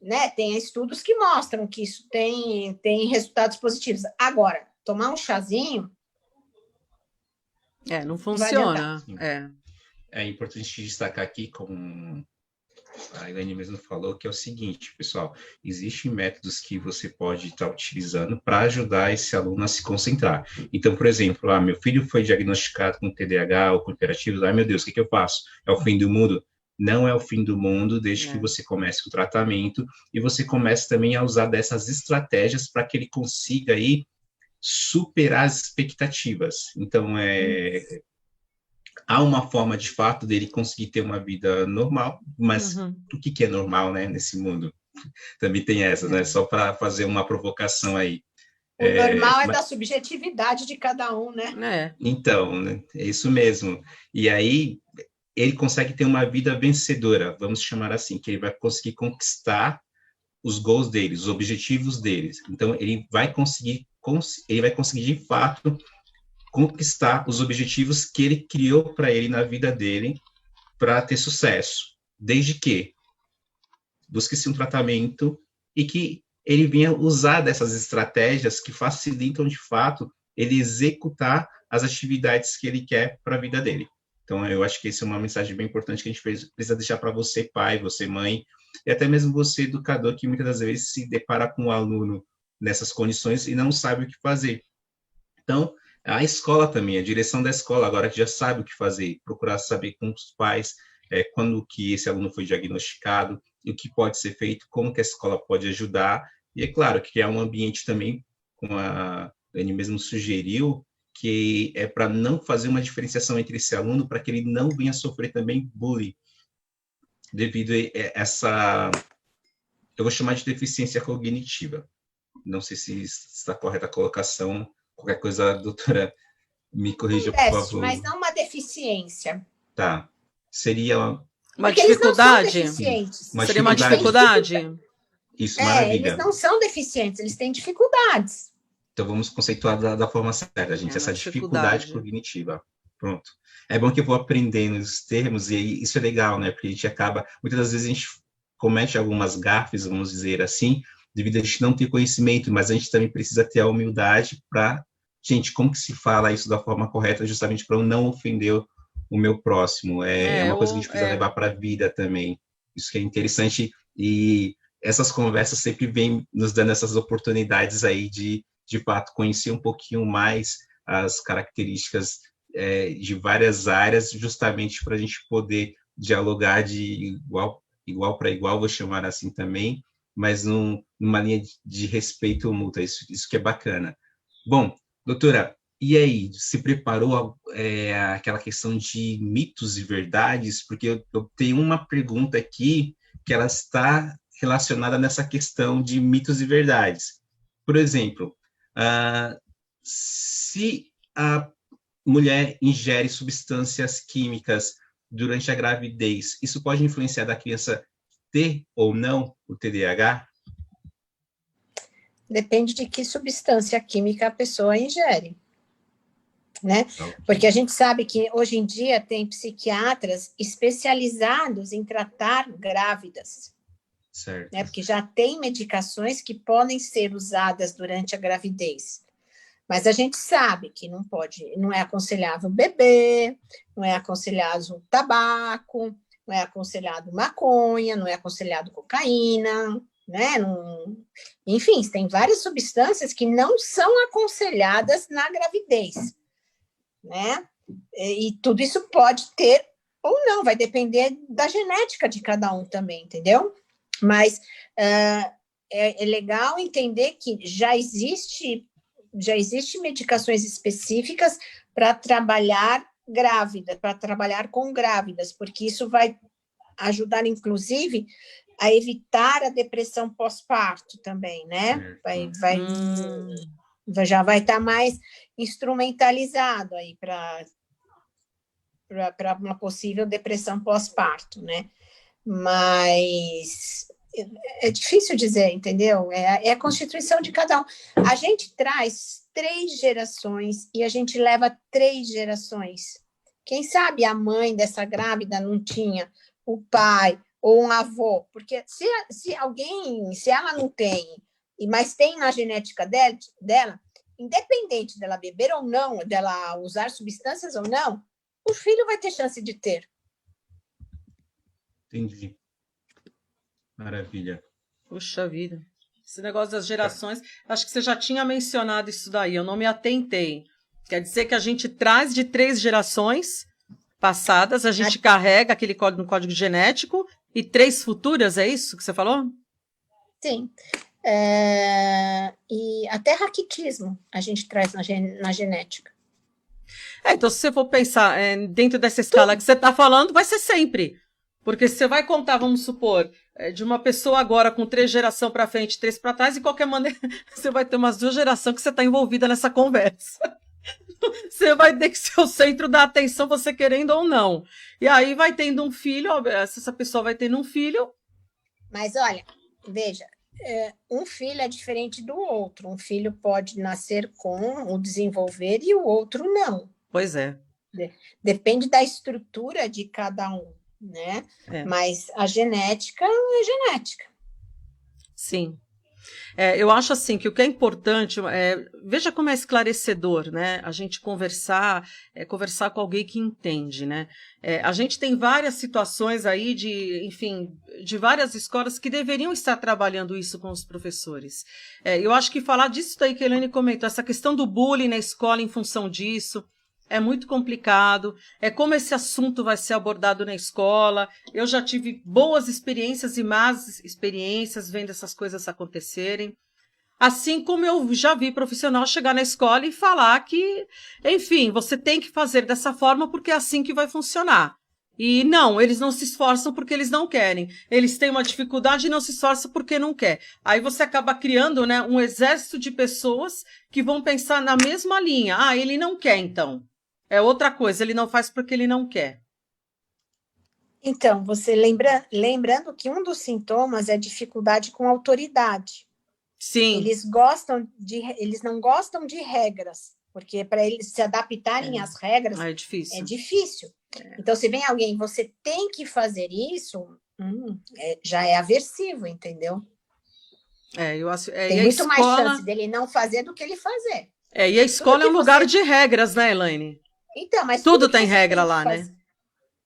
Né? Tem estudos que mostram que isso tem resultados positivos. Agora, tomar um chazinho... não funciona. É importante destacar aqui, como a Elaine mesmo falou, que é o seguinte, pessoal, existem métodos que você pode estar utilizando para ajudar esse aluno a se concentrar. Então, por exemplo, meu filho foi diagnosticado com TDAH ou com hiperativo, meu Deus, o que eu faço? É o fim do mundo? Não é o fim do mundo, desde que você comece o tratamento e você comece também a usar dessas estratégias para que ele consiga aí superar as expectativas. Então, há uma forma, de fato, dele conseguir ter uma vida normal, mas o que é normal, né, nesse mundo? Também tem essa, né? Só para fazer uma provocação aí. O normal é da subjetividade de cada um, né? Então, né, é isso mesmo. E aí, ele consegue ter uma vida vencedora, vamos chamar assim, que ele vai conseguir conquistar os goals dele, os objetivos dele. Então, ele vai conseguir de fato conquistar os objetivos que ele criou para ele na vida dele para ter sucesso, desde que busque-se um tratamento e que ele venha usar dessas estratégias que facilitam, de fato, ele executar as atividades que ele quer para a vida dele. Então, eu acho que essa é uma mensagem bem importante que a gente precisa deixar para você, pai, você, mãe, e até mesmo você, educador, que muitas das vezes se depara com um aluno nessas condições e não sabe o que fazer. Então, a escola também, a direção da escola, agora que já sabe o que fazer, procurar saber com os pais quando que esse aluno foi diagnosticado, e o que pode ser feito, como que a escola pode ajudar, e é claro que criar um ambiente também, como a Dani mesmo sugeriu, que é para não fazer uma diferenciação entre esse aluno, para que ele não venha sofrer também bullying, devido a essa, eu vou chamar de deficiência cognitiva. Não sei se está correta a colocação, qualquer coisa, doutora, me corrija, por favor. Mas não uma deficiência. Tá. Seria uma dificuldade? Seria uma dificuldade? Isso, maravilha. Eles não são deficientes, eles têm dificuldades. Então, vamos conceituar da forma certa, gente, essa dificuldade cognitiva. Pronto. É bom que eu vou aprendendo os termos, e isso é legal, né? Porque a gente acaba... Muitas das vezes a gente comete algumas gafes, vamos dizer assim, devido a gente não ter conhecimento, mas a gente também precisa ter a humildade para... Gente, como que se fala isso da forma correta, justamente para eu não ofender o meu próximo? É uma coisa que a gente precisa levar para a vida também. Isso que é interessante, e essas conversas sempre vêm nos dando essas oportunidades aí de fato, conhecer um pouquinho mais as características de várias áreas, justamente para a gente poder dialogar de igual para igual, vou chamar assim também, mas numa linha de respeito mútuo, isso que é bacana. Bom, doutora, e aí, se preparou aquela questão de mitos e verdades? Porque eu tenho uma pergunta aqui que ela está relacionada nessa questão de mitos e verdades. Por exemplo, se a mulher ingere substâncias químicas durante a gravidez, isso pode influenciar da criança ter ou não o TDAH? Depende de que substância química a pessoa ingere, né? Porque a gente sabe que hoje em dia tem psiquiatras especializados em tratar grávidas. Certo. Né? Porque já tem medicações que podem ser usadas durante a gravidez. Mas a gente sabe que não é aconselhável beber, não é aconselhável tabaco, não é aconselhado maconha, não é aconselhado cocaína, né? Enfim, tem várias substâncias que não são aconselhadas na gravidez, né? E tudo isso pode ter ou não, vai depender da genética de cada um também, entendeu? Mas é legal entender que já existe medicações específicas para trabalhar grávida, para trabalhar com grávidas, porque isso vai ajudar, inclusive, a evitar a depressão pós-parto também, né? Já vai estar mais instrumentalizado aí para uma possível depressão pós-parto, né? Mas é difícil dizer, entendeu? É a constituição de cada um. A gente traz 3 gerações e a gente leva 3 gerações. Quem sabe a mãe dessa grávida não tinha o pai ou um avô, porque se ela não tem, mas tem na genética dela, independente dela beber ou não, dela usar substâncias ou não, o filho vai ter chance de ter. Entendi. Maravilha. Puxa vida. Esse negócio das gerações, acho que você já tinha mencionado isso daí, eu não me atentei. Quer dizer que a gente traz de 3 gerações passadas, a gente carrega aquele código genético e 3 futuras, é isso que você falou? Sim. E até raquitismo a gente traz na genética. Então, se você for pensar dentro dessa escala que você está falando, vai ser sempre. Porque você vai contar, vamos supor, de uma pessoa agora com 3 gerações para frente, 3 para trás, de qualquer maneira, você vai ter umas 2 gerações que você está envolvida nessa conversa. Você vai ter que ser o centro da atenção, você querendo ou não. E aí vai tendo um filho, essa pessoa vai tendo um filho. Mas olha, veja, um filho é diferente do outro. Um filho pode nascer com o desenvolver e o outro não. Pois é. Depende da estrutura de cada um, né? Mas a genética é genética. Sim. Eu acho assim que o que é importante, veja como é esclarecedor, né? A gente conversar com alguém que entende, né? A gente tem várias situações aí de várias escolas que deveriam estar trabalhando isso com os professores. Eu acho que falar disso daí que a Elaine comentou, essa questão do bullying na escola em função disso, é muito complicado, como esse assunto vai ser abordado na escola. Eu já tive boas experiências e más experiências vendo essas coisas acontecerem. Assim como eu já vi profissional chegar na escola e falar que, enfim, você tem que fazer dessa forma porque é assim que vai funcionar. E não, eles não se esforçam porque eles não querem. Eles têm uma dificuldade e não se esforçam porque não quer. Aí você acaba criando, né, um exército de pessoas que vão pensar na mesma linha. Ele não quer, então. É outra coisa, ele não faz porque ele não quer. Então, você lembrando que um dos sintomas é dificuldade com autoridade. Sim. Eles não gostam de regras, porque para eles se adaptarem às regras é difícil. É difícil. Então, se vem alguém, você tem que fazer isso, já é aversivo, entendeu? Eu acho. Tem muito mais chance dele não fazer do que ele fazer. E a escola é um lugar de regras, né, Elaine? Então, mas tudo tem regra lá, né?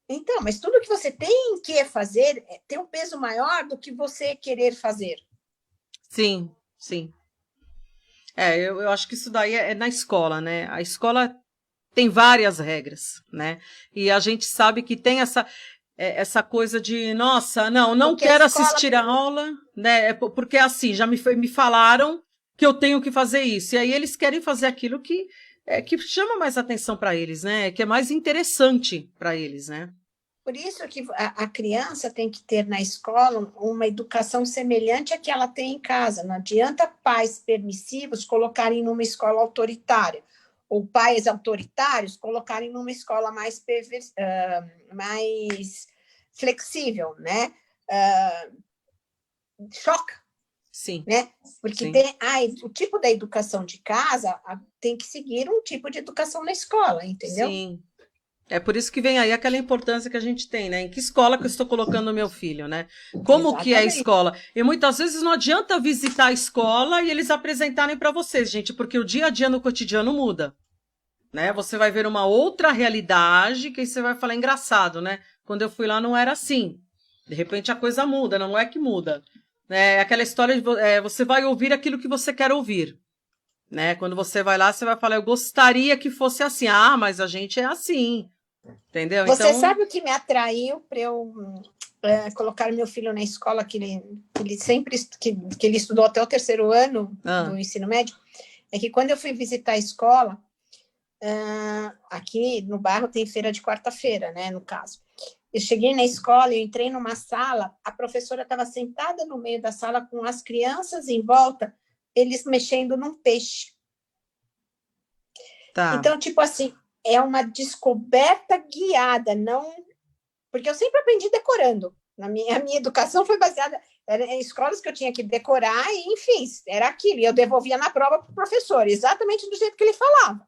Então, mas tudo que você tem que fazer tem um peso maior do que você querer fazer. Sim, sim. Eu acho que isso daí é na escola, né? A escola tem várias regras, né? E a gente sabe que tem essa coisa de, nossa, não quero assistir a aula, né? Porque assim, já me falaram que eu tenho que fazer isso. E aí eles querem fazer aquilo que chama mais atenção para eles, né? Que é mais interessante para eles, né? Por isso que a criança tem que ter na escola uma educação semelhante à que ela tem em casa. Não adianta pais permissivos colocarem numa escola autoritária, ou pais autoritários colocarem numa escola mais flexível, né? Choca. Sim. Né? Porque o tipo da educação de casa tem que seguir um tipo de educação na escola, entendeu? Sim. É por isso que vem aí aquela importância que a gente tem, né? Em que escola que eu estou colocando o meu filho, né? Como Exatamente. Que é a escola? E muitas vezes não adianta visitar a escola e eles apresentarem para vocês, gente, porque o dia a dia no cotidiano muda, né? Você vai ver uma outra realidade que aí você vai falar engraçado, né? quando eu fui lá não era assim. De repente a coisa muda, não é que muda. É aquela história de você vai ouvir aquilo que você quer ouvir. Né? Quando você vai lá, você vai falar, eu gostaria que fosse assim. Ah, mas a gente é assim. Entendeu? Você então... sabe o que me atraiu para eu colocar meu filho na escola que ele sempre que ele estudou até o 3º ano do ensino médio? É que quando eu fui visitar a escola, aqui no bairro tem feira de quarta-feira, né, no caso. Eu cheguei na escola, eu entrei numa sala, a professora estava sentada no meio da sala com as crianças em volta, eles mexendo num peixe. Tá. Então, tipo assim, é uma descoberta guiada, não... Porque eu sempre aprendi decorando. A minha educação foi baseada em escolas que eu tinha que decorar, e, enfim, era aquilo. E eu devolvia na prova para o professor, exatamente do jeito que ele falava.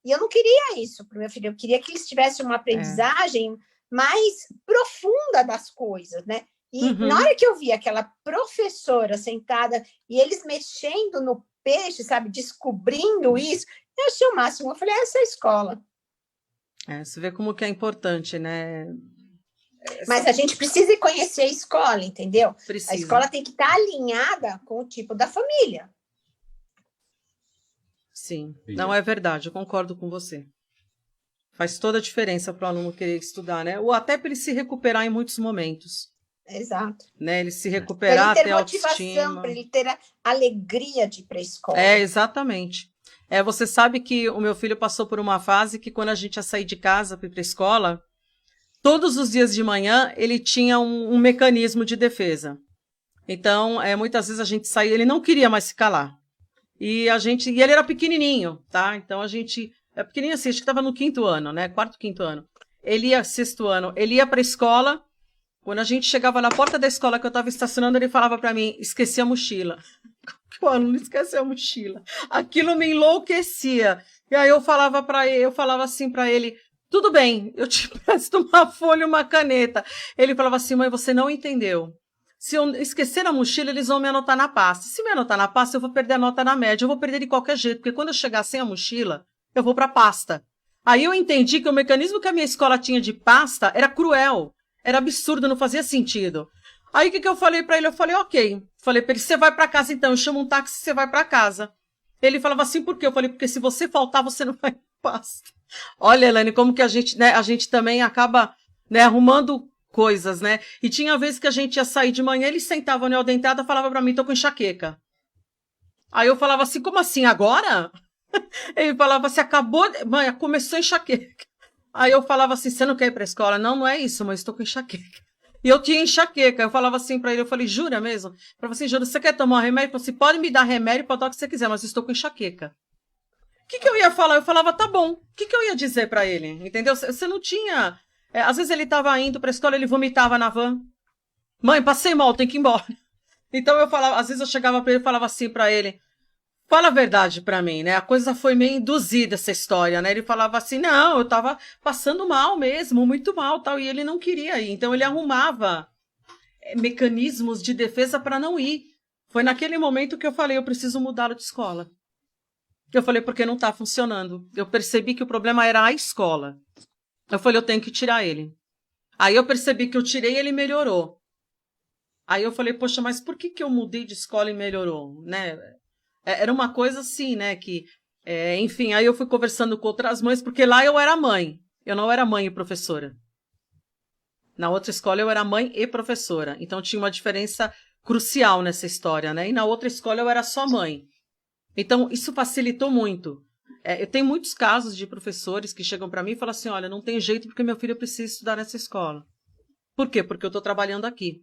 E eu não queria isso para o meu filho. Eu queria que eles tivessem uma aprendizagem mais profunda das coisas, né? E na hora que eu vi aquela professora sentada e eles mexendo no peixe, sabe, descobrindo isso, eu achei o máximo. Eu falei, essa é a escola. Você vê como que é importante, né? Mas a gente precisa conhecer a escola, entendeu? Precisa. A escola tem que estar alinhada com o tipo da família. Sim, não é verdade, eu concordo com você. Faz toda a diferença para o aluno querer estudar, né? Ou até para ele se recuperar em muitos momentos. Exato. Né? Ele se recuperar, ter autoestima. Para ele ter a alegria de ir para a escola. Exatamente. Você sabe que o meu filho passou por uma fase que quando a gente ia sair de casa para ir para a escola, todos os dias de manhã ele tinha um mecanismo de defesa. Então, muitas vezes a gente saía, ele não queria mais ficar lá. E ele era pequenininho, tá? Então a gente, pequenininho assim, acho que estava no 5º ano, né? 4º, 5º ano. Ele ia, 6º ano, ele ia para a escola. Quando a gente chegava na porta da escola que eu estava estacionando, ele falava para mim, esqueci a mochila. O aluno esqueceu a mochila. Aquilo me enlouquecia. E aí eu falava assim para ele, tudo bem, eu te presto uma folha e uma caneta. Ele falava assim, mãe, você não entendeu. Se eu esquecer a mochila, eles vão me anotar na pasta. Se me anotar na pasta, eu vou perder a nota na média. Eu vou perder de qualquer jeito, porque quando eu chegar sem a mochila, eu vou para a pasta. Aí eu entendi que o mecanismo que a minha escola tinha de pasta era cruel. Era absurdo, não fazia sentido. Aí o que eu falei para ele? Eu falei, ok. Falei para ele, você vai para casa então, eu chamo um táxi e você vai para casa. Ele falava assim, por quê? Eu falei, porque se você faltar, você não vai para pasta. Olha, Elaine, como que a gente também acaba, né, arrumando coisas, né? E tinha vezes que a gente ia sair de manhã, ele sentava no hall da entrada e falava para mim, tô com enxaqueca. Aí eu falava assim, como assim, agora? Ele falava assim, mãe, começou a enxaqueca. Aí eu falava assim, você não quer ir pra escola? Não, não é isso, mas estou com enxaqueca. E eu tinha enxaqueca, eu falava assim pra ele, eu falei, jura mesmo? Eu falava assim, jura, você quer tomar um remédio? Ele falou assim, pode me dar remédio, pode dar o que você quiser, mas eu estou com enxaqueca. O que eu ia falar? Eu falava, tá bom. O que eu ia dizer pra ele? Entendeu? Você não tinha... às vezes ele estava indo para a escola, ele vomitava na van. Mãe, passei mal, tem que ir embora. Então eu falava, às vezes eu chegava para ele e falava assim para ele, fala a verdade para mim, né? A coisa foi meio induzida, essa história, né? Ele falava assim, não, eu estava passando mal mesmo, muito mal, tal, e ele não queria ir. Então ele arrumava mecanismos de defesa para não ir. Foi naquele momento que eu falei, eu preciso mudá-lo de escola. Eu falei, porque não está funcionando. Eu percebi que o problema era a escola. Eu falei, eu tenho que tirar ele. Aí eu percebi que eu tirei e ele melhorou. Aí eu falei, poxa, mas por que eu mudei de escola e melhorou? Né? Era uma coisa assim, né? Que, enfim, aí eu fui conversando com outras mães, porque lá eu era mãe. Eu não era mãe e professora. Na outra escola eu era mãe e professora. Então tinha uma diferença crucial nessa história, né? E na outra escola eu era só mãe. Então isso facilitou muito. Eu tenho muitos casos de professores que chegam para mim e falam assim, olha, não tem jeito porque meu filho precisa estudar nessa escola. Por quê? Porque eu estou trabalhando aqui.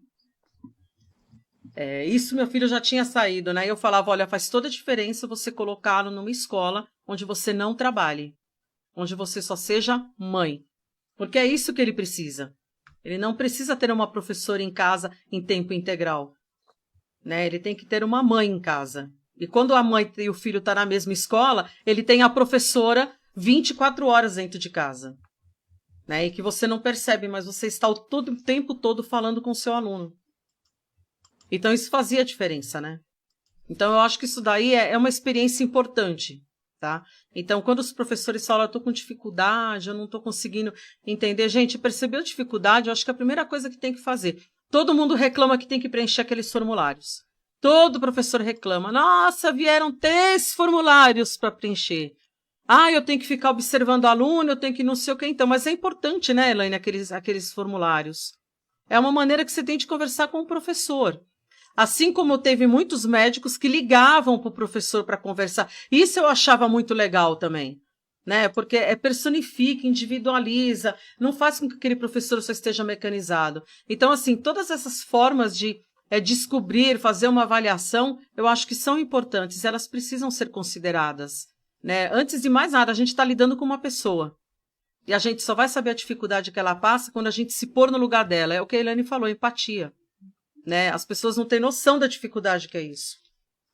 Isso meu filho já tinha saído, né? E eu falava, olha, faz toda a diferença você colocá-lo numa escola onde você não trabalhe. Onde você só seja mãe. Porque é isso que ele precisa. Ele não precisa ter uma professora em casa em tempo integral. Né? Ele tem que ter uma mãe em casa. E quando a mãe e o filho estão na mesma escola, ele tem a professora 24 horas dentro de casa. Né? E que você não percebe, mas você está o tempo todo falando com o seu aluno. Então isso fazia diferença, né? Então eu acho que isso daí é uma experiência importante. tá? Então, quando os professores falam, eu estou com dificuldade, eu não estou conseguindo entender, gente, percebeu dificuldade, eu acho que a primeira coisa que tem que fazer, todo mundo reclama que tem que preencher aqueles formulários. Todo professor reclama, nossa, vieram 3 formulários para preencher. Ah, eu tenho que ficar observando o aluno, eu tenho que não sei o que, então, mas é importante, né, Elaine, aqueles formulários. É uma maneira que você tem de conversar com o professor. Assim como teve muitos médicos que ligavam para o professor para conversar. Isso eu achava muito legal também, né? Porque personifica, individualiza, não faz com que aquele professor só esteja mecanizado. Então, assim, todas essas formas de descobrir, fazer uma avaliação, eu acho que são importantes, elas precisam ser consideradas, né? Antes de mais nada, a gente está lidando com uma pessoa. E a gente só vai saber a dificuldade que ela passa quando a gente se pôr no lugar dela. É o que a Elaine falou, empatia. Né? As pessoas não têm noção da dificuldade que é isso.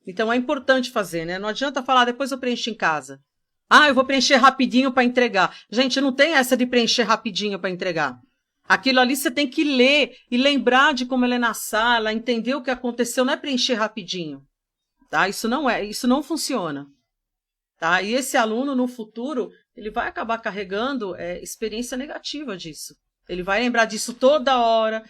Então é importante fazer, né? Não adianta falar, depois eu preencho em casa. Ah, eu vou preencher rapidinho para entregar. Gente, não tem essa de preencher rapidinho para entregar. Aquilo ali você tem que ler e lembrar de como ela é na sala, entender o que aconteceu, não é preencher rapidinho. Tá? Isso não funciona. Tá? E esse aluno, no futuro, ele vai acabar carregando experiência negativa disso. Ele vai lembrar disso toda hora,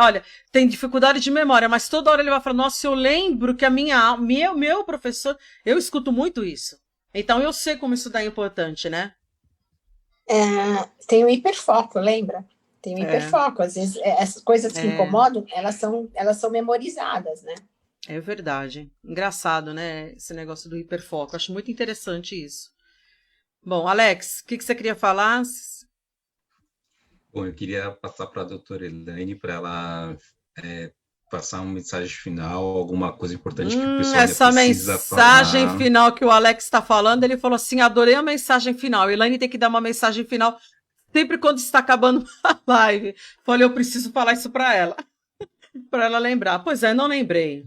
olha, tem dificuldade de memória, mas toda hora ele vai falar, nossa, eu lembro que meu professor, eu escuto muito isso. Então eu sei como isso daí é importante, né? Tem o hiperfoco, lembra? Tem o hiperfoco, às vezes essas coisas que incomodam, elas são memorizadas, né? É verdade. Engraçado, né? Esse negócio do hiperfoco. Acho muito interessante isso. Bom, Alex, o que você queria falar? Bom, eu queria passar para a doutora Elaine para ela passar uma mensagem final, alguma coisa importante que o pessoal essa precisa mensagem falar. final que o Alex está falando, ele falou assim, adorei a mensagem final. Elaine tem que dar uma mensagem final sempre quando está acabando a live. Falei, eu preciso falar isso para ela lembrar. Pois é, não lembrei.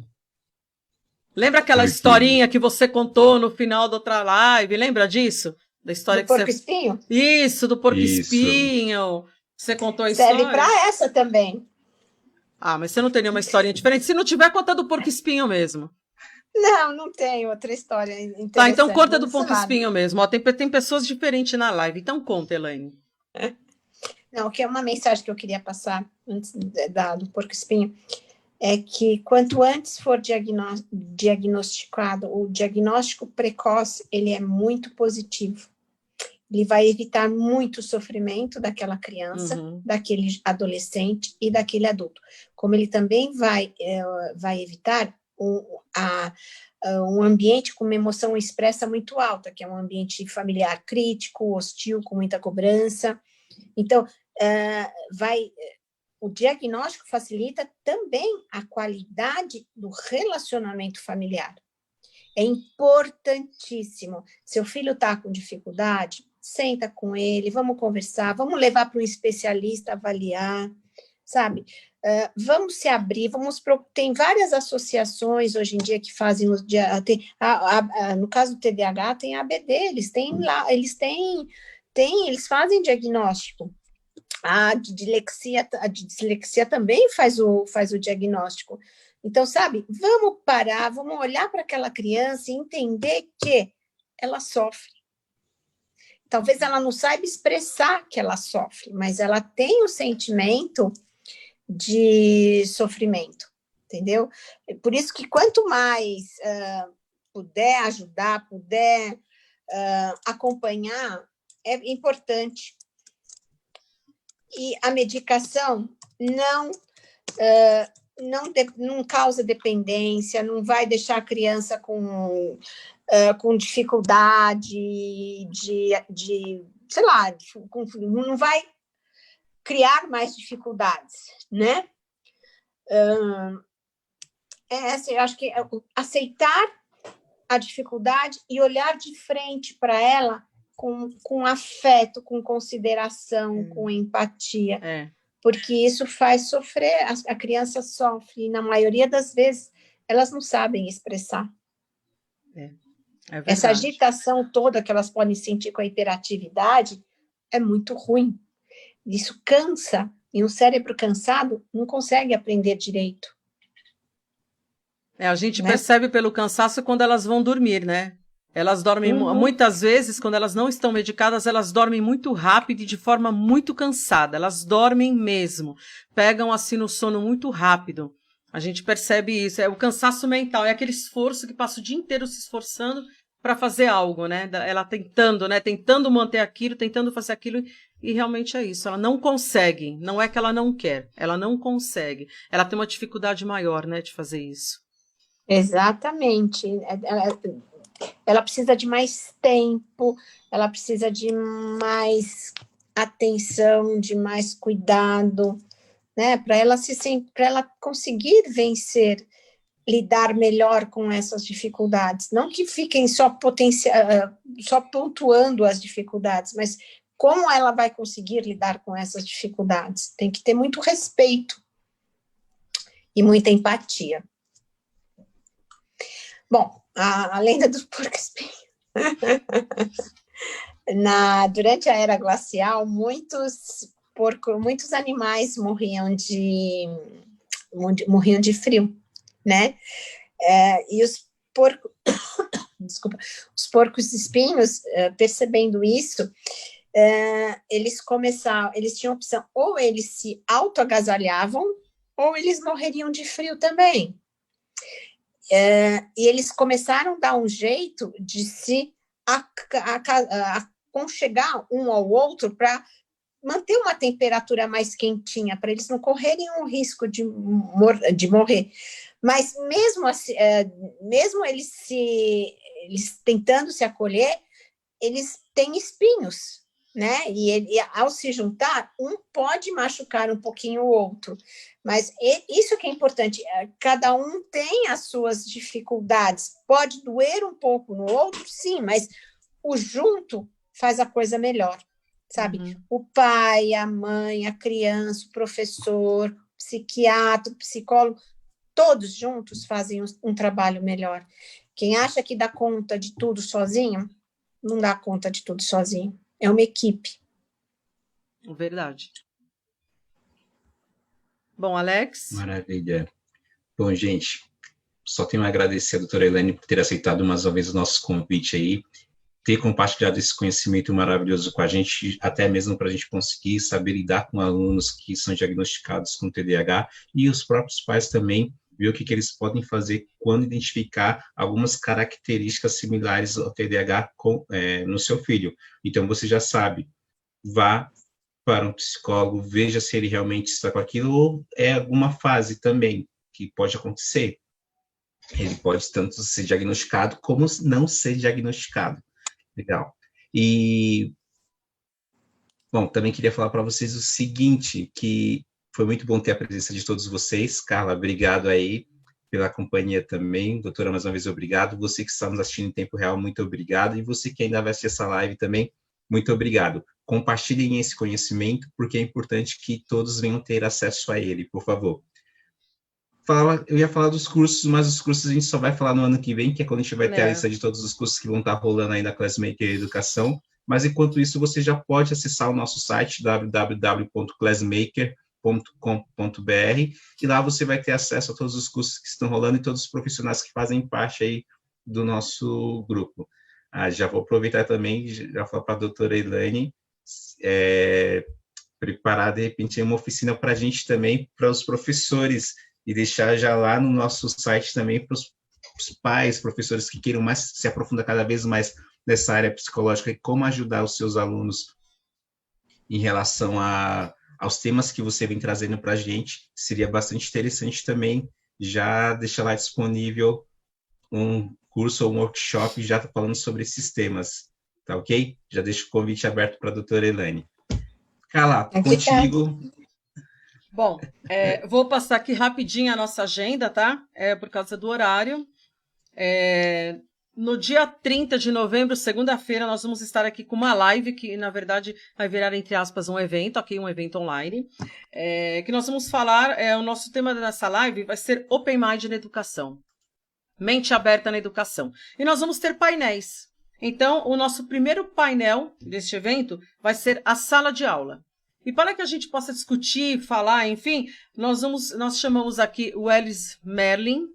Lembra aquela historinha que você contou no final da outra live? Lembra disso? Da história do porco-espinho? Isso, do porco-espinho. Você contou a Serve história? para essa também. Ah, mas você não tem nenhuma historinha diferente? Se não tiver, conta do porco-espinho mesmo. Não tem outra história interessante. Tá, então conta do porco-espinho mesmo. Ó, tem pessoas diferentes na live. Então conta, Elaine. Não, que é uma mensagem que eu queria passar antes do porco-espinho, é que quanto antes for diagnosticado, o diagnóstico precoce, ele é muito positivo. Ele vai evitar muito sofrimento daquela criança, daquele adolescente e daquele adulto. Como ele também vai evitar um ambiente com uma emoção expressa muito alta, que é um ambiente familiar crítico, hostil, com muita cobrança. Então, o diagnóstico facilita também a qualidade do relacionamento familiar. É importantíssimo. Seu filho está com dificuldade, senta com ele, vamos conversar, vamos levar para um especialista avaliar, sabe? Vamos se abrir, tem várias associações hoje em dia que fazem no caso do TDAH, tem a ABD, eles fazem diagnóstico. A dislexia também faz o diagnóstico. Então, sabe, vamos parar, vamos olhar para aquela criança e entender que ela sofre. Talvez ela não saiba expressar que ela sofre, mas ela tem o sentimento de sofrimento, entendeu? Por isso que quanto mais puder ajudar, puder acompanhar, é importante. E a medicação não causa dependência, não vai deixar a criança com dificuldade sei lá, não vai criar mais dificuldades, né? Eu acho que aceitar a dificuldade e olhar de frente para ela com afeto, com consideração, com empatia. Porque isso faz sofrer, a criança sofre, e na maioria das vezes elas não sabem expressar. Essa agitação toda que elas podem sentir com a hiperatividade é muito ruim. Isso cansa, e um cérebro cansado não consegue aprender direito. A gente percebe pelo cansaço quando elas vão dormir, né? Elas dormem, muitas vezes, quando elas não estão medicadas, elas dormem muito rápido e de forma muito cansada. Elas dormem mesmo. Pegam, assim, no sono muito rápido. A gente percebe isso. É o cansaço mental. É aquele esforço que passa o dia inteiro se esforçando para fazer algo, né? Ela tentando, né? Tentando manter aquilo, tentando fazer aquilo. E realmente é isso. Ela não consegue. Não é que ela não quer. Ela não consegue. Ela tem uma dificuldade maior, né? De fazer isso. Exatamente. Ela precisa de mais tempo, ela precisa de mais atenção, de mais cuidado, né? Para ela conseguir vencer, lidar melhor com essas dificuldades. Não que fiquem só pontuando as dificuldades, mas como ela vai conseguir lidar com essas dificuldades? Tem que ter muito respeito e muita empatia. Bom, a lenda do porco-espinho. Durante a era glacial, muitos animais morriam de frio, né? E os porcos-espinhos, percebendo isso, eles tinham opção, ou eles se autoagasalhavam, ou eles morreriam de frio também. E eles começaram a dar um jeito de se aconchegar um ao outro para manter uma temperatura mais quentinha, para eles não correrem o risco de morrer. Mas mesmo assim, mesmo eles tentando se acolher, eles têm espinhos, né? E ao se juntar, um pode machucar um pouquinho o outro. Mas isso que é importante, cada um tem as suas dificuldades, pode doer um pouco no outro, sim, mas o junto faz a coisa melhor, sabe? Uhum. O pai, a mãe, a criança, o professor, o psiquiatra, o psicólogo, todos juntos fazem um trabalho melhor. Quem acha que dá conta de tudo sozinho, não dá conta de tudo sozinho, é uma equipe. Verdade. Bom, Alex? Maravilha. Bom, gente, só tenho a agradecer a doutora Elaine por ter aceitado mais uma vez o nosso convite aí, ter compartilhado esse conhecimento maravilhoso com a gente, até mesmo para a gente conseguir saber lidar com alunos que são diagnosticados com TDAH e os próprios pais também, ver o que eles podem fazer quando identificar algumas características similares ao TDAH no seu filho. Então, você já sabe, vá para um psicólogo, veja se ele realmente está com aquilo, ou é alguma fase também que pode acontecer. Ele pode tanto ser diagnosticado como não ser diagnosticado. Legal. E, bom, também queria falar para vocês o seguinte, que foi muito bom ter a presença de todos vocês. Carla, obrigado aí pela companhia também. Doutora, mais uma vez, obrigado. Você que está nos assistindo em tempo real, muito obrigado. E você que ainda vai assistir essa live também, muito obrigado. Compartilhem esse conhecimento, porque é importante que todos venham ter acesso a ele, por favor. Eu ia falar dos cursos, mas os cursos a gente só vai falar no ano que vem, que é quando a gente vai ter a lista de todos os cursos que vão estar rolando aí na Classmaker Educação. Mas, enquanto isso, você já pode acessar o nosso site, www.classmaker.com.br, e lá você vai ter acesso a todos os cursos que estão rolando e todos os profissionais que fazem parte aí do nosso grupo. Já vou aproveitar também, já falar para a doutora Elaine, preparar, de repente, uma oficina para a gente também, para os professores, e deixar já lá no nosso site também para os pais, professores que queiram mais se aprofundar cada vez mais nessa área psicológica e como ajudar os seus alunos em relação aos temas que você vem trazendo para a gente. Seria bastante interessante também já deixar lá disponível um curso ou um workshop já falando sobre esses temas, tá ok? Já deixo o convite aberto para a doutora Elaine. Carla, contigo. Bom, vou passar aqui rapidinho a nossa agenda, tá? Por causa do horário. No dia 30 de novembro, segunda-feira, nós vamos estar aqui com uma live que, na verdade, vai virar, entre aspas, um evento, ok? Um evento online. Que nós vamos falar, o nosso tema dessa live vai ser Open Mind na Educação. Mente aberta na educação. E nós vamos ter painéis. Então, o nosso primeiro painel deste evento vai ser a sala de aula. E para que a gente possa discutir, falar, enfim, nós chamamos aqui o Elis Merlin,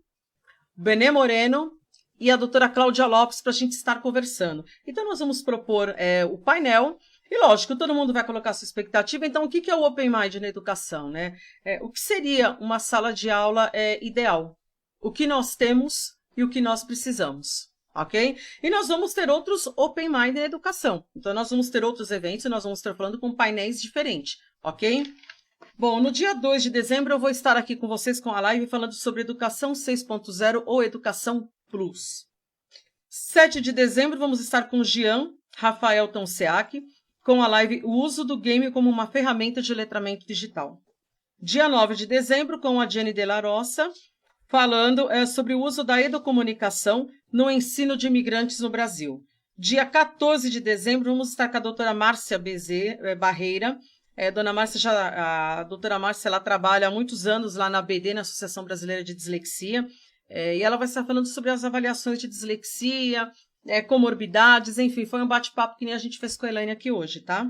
Bené Moreno e a doutora Cláudia Lopes para a gente estar conversando. Então, nós vamos propor o painel, e lógico, todo mundo vai colocar sua expectativa. Então, o que é o Open Mind na educação, né? O que seria uma sala de aula ideal? O que nós temos e o que nós precisamos, ok? E nós vamos ter outros Open Mind na educação. Então, nós vamos ter outros eventos e nós vamos estar falando com painéis diferentes, ok? Bom, no dia 2 de dezembro eu vou estar aqui com vocês com a live falando sobre Educação 6.0 ou Educação Plus. 7 de dezembro vamos estar com Jean Rafael Tonseak com a live O Uso do Game como uma Ferramenta de Letramento Digital. Dia 9 de dezembro com a Jenny de la Roça falando sobre o uso da educomunicação no ensino de imigrantes no Brasil. Dia 14 de dezembro vamos estar com a doutora Márcia Barreira. A doutora Márcia, ela trabalha há muitos anos lá na ABD, na Associação Brasileira de Dislexia, e ela vai estar falando sobre as avaliações de dislexia, comorbidades, enfim, foi um bate-papo que nem a gente fez com a Elaine aqui hoje, tá?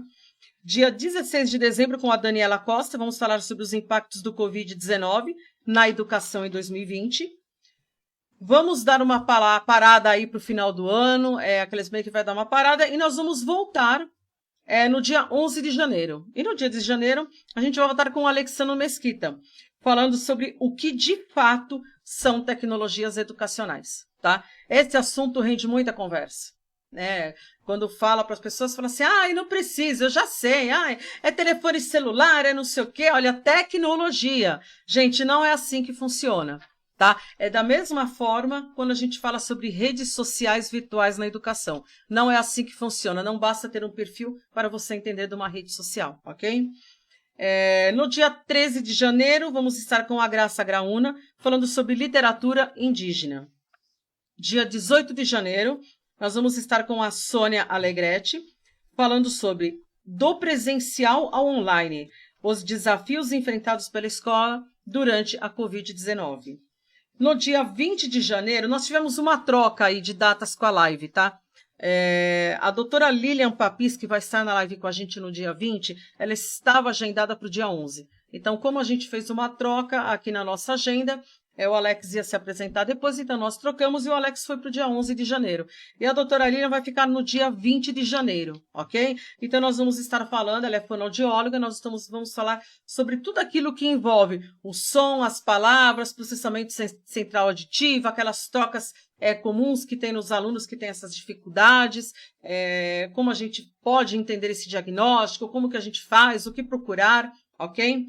Dia 16 de dezembro, com a Daniela Costa, vamos falar sobre os impactos do Covid-19 na educação em 2020. Vamos dar uma parada aí para o final do ano, aqueles meio que vai dar uma parada, e nós vamos voltar no dia 11 de janeiro. E no dia de janeiro, a gente vai voltar com o Alexandre Mesquita, falando sobre o que de fato são tecnologias educacionais, tá? Esse assunto rende muita conversa, né? Quando fala para as pessoas, fala assim, não precisa, eu já sei, é telefone celular, é não sei o quê, olha, tecnologia. Gente, não é assim que funciona. Tá? É da mesma forma quando a gente fala sobre redes sociais virtuais na educação. Não é assim que funciona, não basta ter um perfil para você entender de uma rede social, ok? No dia 13 de janeiro, vamos estar com a Graça Graúna, falando sobre literatura indígena. Dia 18 de janeiro, nós vamos estar com a Sônia Alegretti, falando sobre do presencial ao online, os desafios enfrentados pela escola durante a Covid-19. No dia 20 de janeiro, nós tivemos uma troca aí de datas com a live, tá? A doutora Lilian Papis, que vai estar na live com a gente no dia 20, ela estava agendada para o dia 11. Então, como a gente fez uma troca aqui na nossa agenda, o Alex ia se apresentar depois, então nós trocamos e o Alex foi para o dia 11 de janeiro. E a doutora Lilian vai ficar no dia 20 de janeiro, ok? Então nós vamos estar falando, ela é fonoaudióloga, nós vamos falar sobre tudo aquilo que envolve o som, as palavras, processamento central auditivo, aquelas trocas comuns que tem nos alunos que têm essas dificuldades, como a gente pode entender esse diagnóstico, como que a gente faz, o que procurar, ok?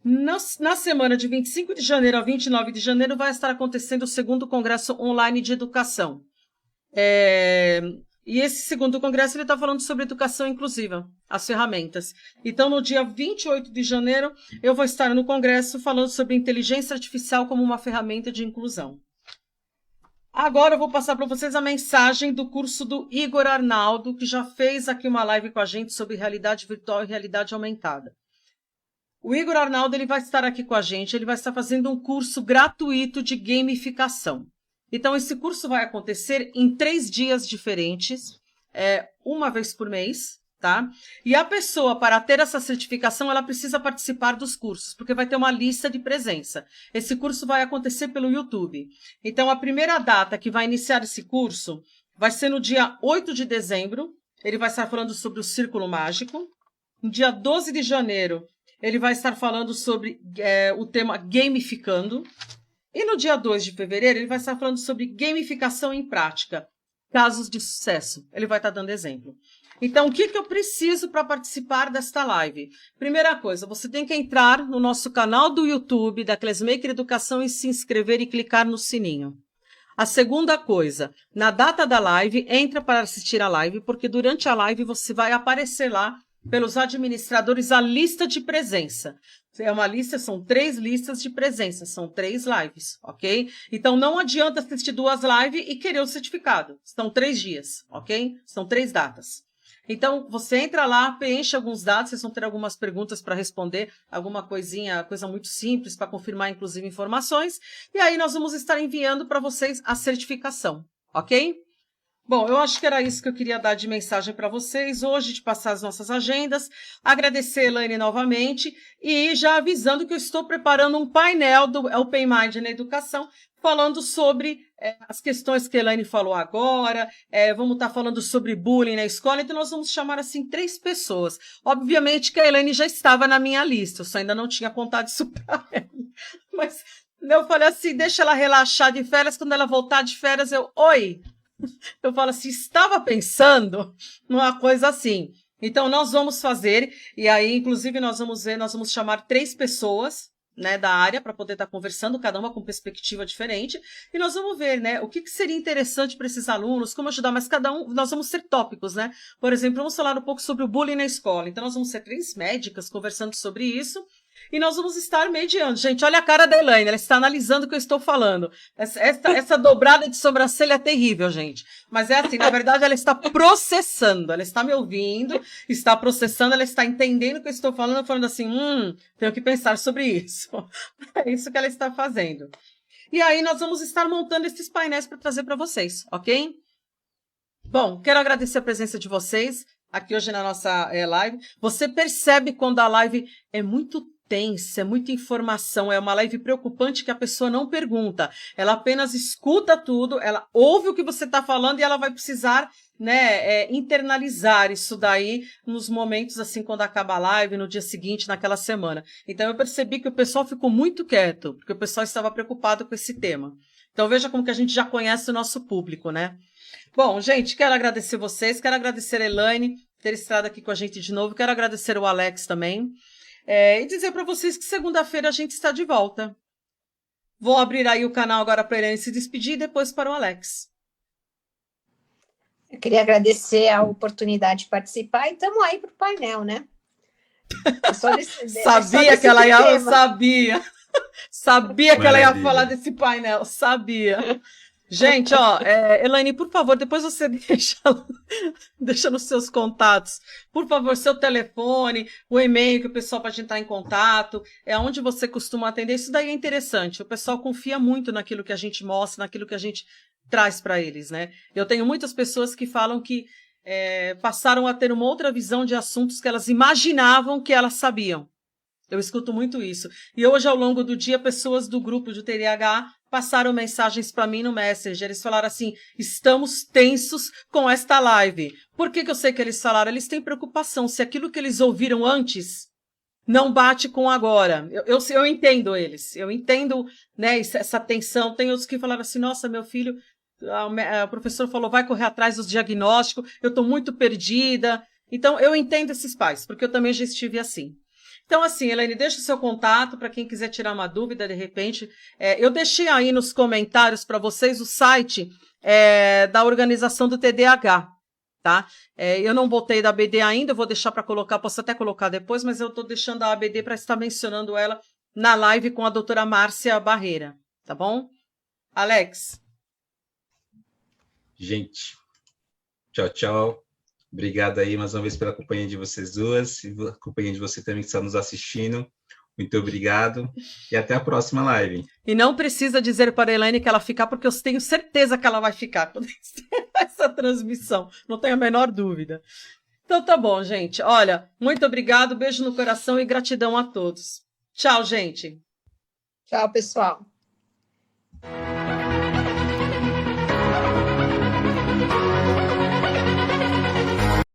Na semana de 25 de janeiro a 29 de janeiro vai estar acontecendo o segundo Congresso Online de Educação. E esse segundo congresso ele está falando sobre educação inclusiva, as ferramentas. Então, no dia 28 de janeiro, eu vou estar no congresso falando sobre inteligência artificial como uma ferramenta de inclusão. Agora eu vou passar para vocês a mensagem do curso do Igor Arnaldo, que já fez aqui uma live com a gente sobre realidade virtual e realidade aumentada. O Igor Arnaldo ele vai estar aqui com a gente, ele vai estar fazendo um curso gratuito de gamificação. Então, esse curso vai acontecer em 3 dias diferentes, uma vez por mês, tá? E a pessoa, para ter essa certificação, ela precisa participar dos cursos, porque vai ter uma lista de presença. Esse curso vai acontecer pelo YouTube. Então, a primeira data que vai iniciar esse curso vai ser no dia 8 de dezembro. Ele vai estar falando sobre o Círculo Mágico. No dia 12 de janeiro, ele vai estar falando sobre o tema gamificando. E no dia 2 de fevereiro, ele vai estar falando sobre gamificação em prática, casos de sucesso. Ele vai estar dando exemplo. Então, o que eu preciso para participar desta live? Primeira coisa, você tem que entrar no nosso canal do YouTube, da Classmaker Educação, e se inscrever e clicar no sininho. A segunda coisa, na data da live, entra para assistir a live, porque durante a live você vai aparecer lá, pelos administradores, a lista de presença. É uma lista, são 3 listas de presença, são 3 lives, ok? Então, não adianta assistir 2 lives e querer o certificado. São 3 dias, ok? São 3 datas. Então, você entra lá, preenche alguns dados, vocês vão ter algumas perguntas para responder, alguma coisa muito simples para confirmar, inclusive, informações. E aí, nós vamos estar enviando para vocês a certificação, ok? Bom, eu acho que era isso que eu queria dar de mensagem para vocês hoje, de passar as nossas agendas, agradecer a Elaine novamente e já avisando que eu estou preparando um painel do Open Mind na educação, falando sobre as questões que a Elaine falou agora, vamos estar falando sobre bullying na escola, então nós vamos chamar, assim, 3 pessoas. Obviamente que a Elaine já estava na minha lista, eu só ainda não tinha contado isso para ela. Mas eu falei assim, deixa ela relaxar de férias, quando ela voltar de férias, oi! Eu falo assim, estava pensando numa coisa assim. Então, nós vamos fazer, e aí, inclusive, nós vamos chamar 3 pessoas, né, da área para poder estar conversando, cada uma com perspectiva diferente, e nós vamos ver, né, o que seria interessante para esses alunos, como ajudar, mas cada um, nós vamos ser tópicos, né? Por exemplo, vamos falar um pouco sobre o bullying na escola. Então, nós vamos ser 3 médicas conversando sobre isso, e nós vamos estar mediando. Gente, olha a cara da Elaine, ela está analisando o que eu estou falando. Essa dobrada de sobrancelha é terrível, gente. Mas é assim, na verdade, ela está processando, ela está me ouvindo, está processando, ela está entendendo o que eu estou falando assim, tenho que pensar sobre isso. É isso que ela está fazendo. E aí, nós vamos estar montando esses painéis para trazer para vocês, ok? Bom, quero agradecer a presença de vocês aqui hoje na nossa live. Você percebe quando a live é muito tensa, é muita informação, é uma live preocupante que a pessoa não pergunta, ela apenas escuta tudo, ela ouve o que você está falando e ela vai precisar, né, internalizar isso daí nos momentos assim, quando acaba a live, no dia seguinte, naquela semana. Então eu percebi que o pessoal ficou muito quieto, porque o pessoal estava preocupado com esse tema. Então veja como que a gente já conhece o nosso público, né? Bom, gente, quero agradecer vocês, quero agradecer a Elaine por ter estado aqui com a gente de novo, quero agradecer o Alex também. E dizer para vocês que segunda-feira a gente está de volta. Vou abrir aí o canal agora para a Elaine se despedir e depois para o Alex. Eu queria agradecer a oportunidade de participar e estamos aí para o painel, né? Sabia que ela ia... Sabia que ela ia falar desse painel, sabia. Gente, ó, Elaine, por favor, depois você deixa nos seus contatos, por favor, seu telefone, o e-mail que o pessoal pode entrar em contato, onde você costuma atender. Isso daí é interessante, o pessoal confia muito naquilo que a gente mostra, naquilo que a gente traz para eles, né? Eu tenho muitas pessoas que falam que passaram a ter uma outra visão de assuntos que elas imaginavam que elas sabiam. Eu escuto muito isso. E hoje, ao longo do dia, pessoas do grupo de TDAH passaram mensagens para mim no Messenger. Eles falaram assim, estamos tensos com esta live. Por que eu sei que eles falaram? Eles têm preocupação se aquilo que eles ouviram antes não bate com agora. Eu entendo eles. Eu entendo, né, essa tensão. Tem outros que falaram assim, nossa, meu filho, o professor falou, vai correr atrás dos diagnósticos, eu estou muito perdida. Então, eu entendo esses pais, porque eu também já estive assim. Então, assim, Elaine, deixa o seu contato para quem quiser tirar uma dúvida, de repente. Eu deixei aí nos comentários para vocês o site da organização do TDAH, tá? Eu não botei da ABD ainda, eu vou deixar para colocar, posso até colocar depois, mas eu estou deixando a ABD para estar mencionando ela na live com a doutora Márcia Barreira, tá bom? Alex. Gente, tchau, tchau. Obrigado aí mais uma vez pela companhia de vocês duas e a companhia de você também que está nos assistindo. Muito obrigado e até a próxima live. E não precisa dizer para a Elaine que ela ficar, porque eu tenho certeza que ela vai ficar com essa transmissão. Não tenho a menor dúvida. Então tá bom, gente. Olha, muito obrigado, beijo no coração e gratidão a todos. Tchau, gente. Tchau, pessoal.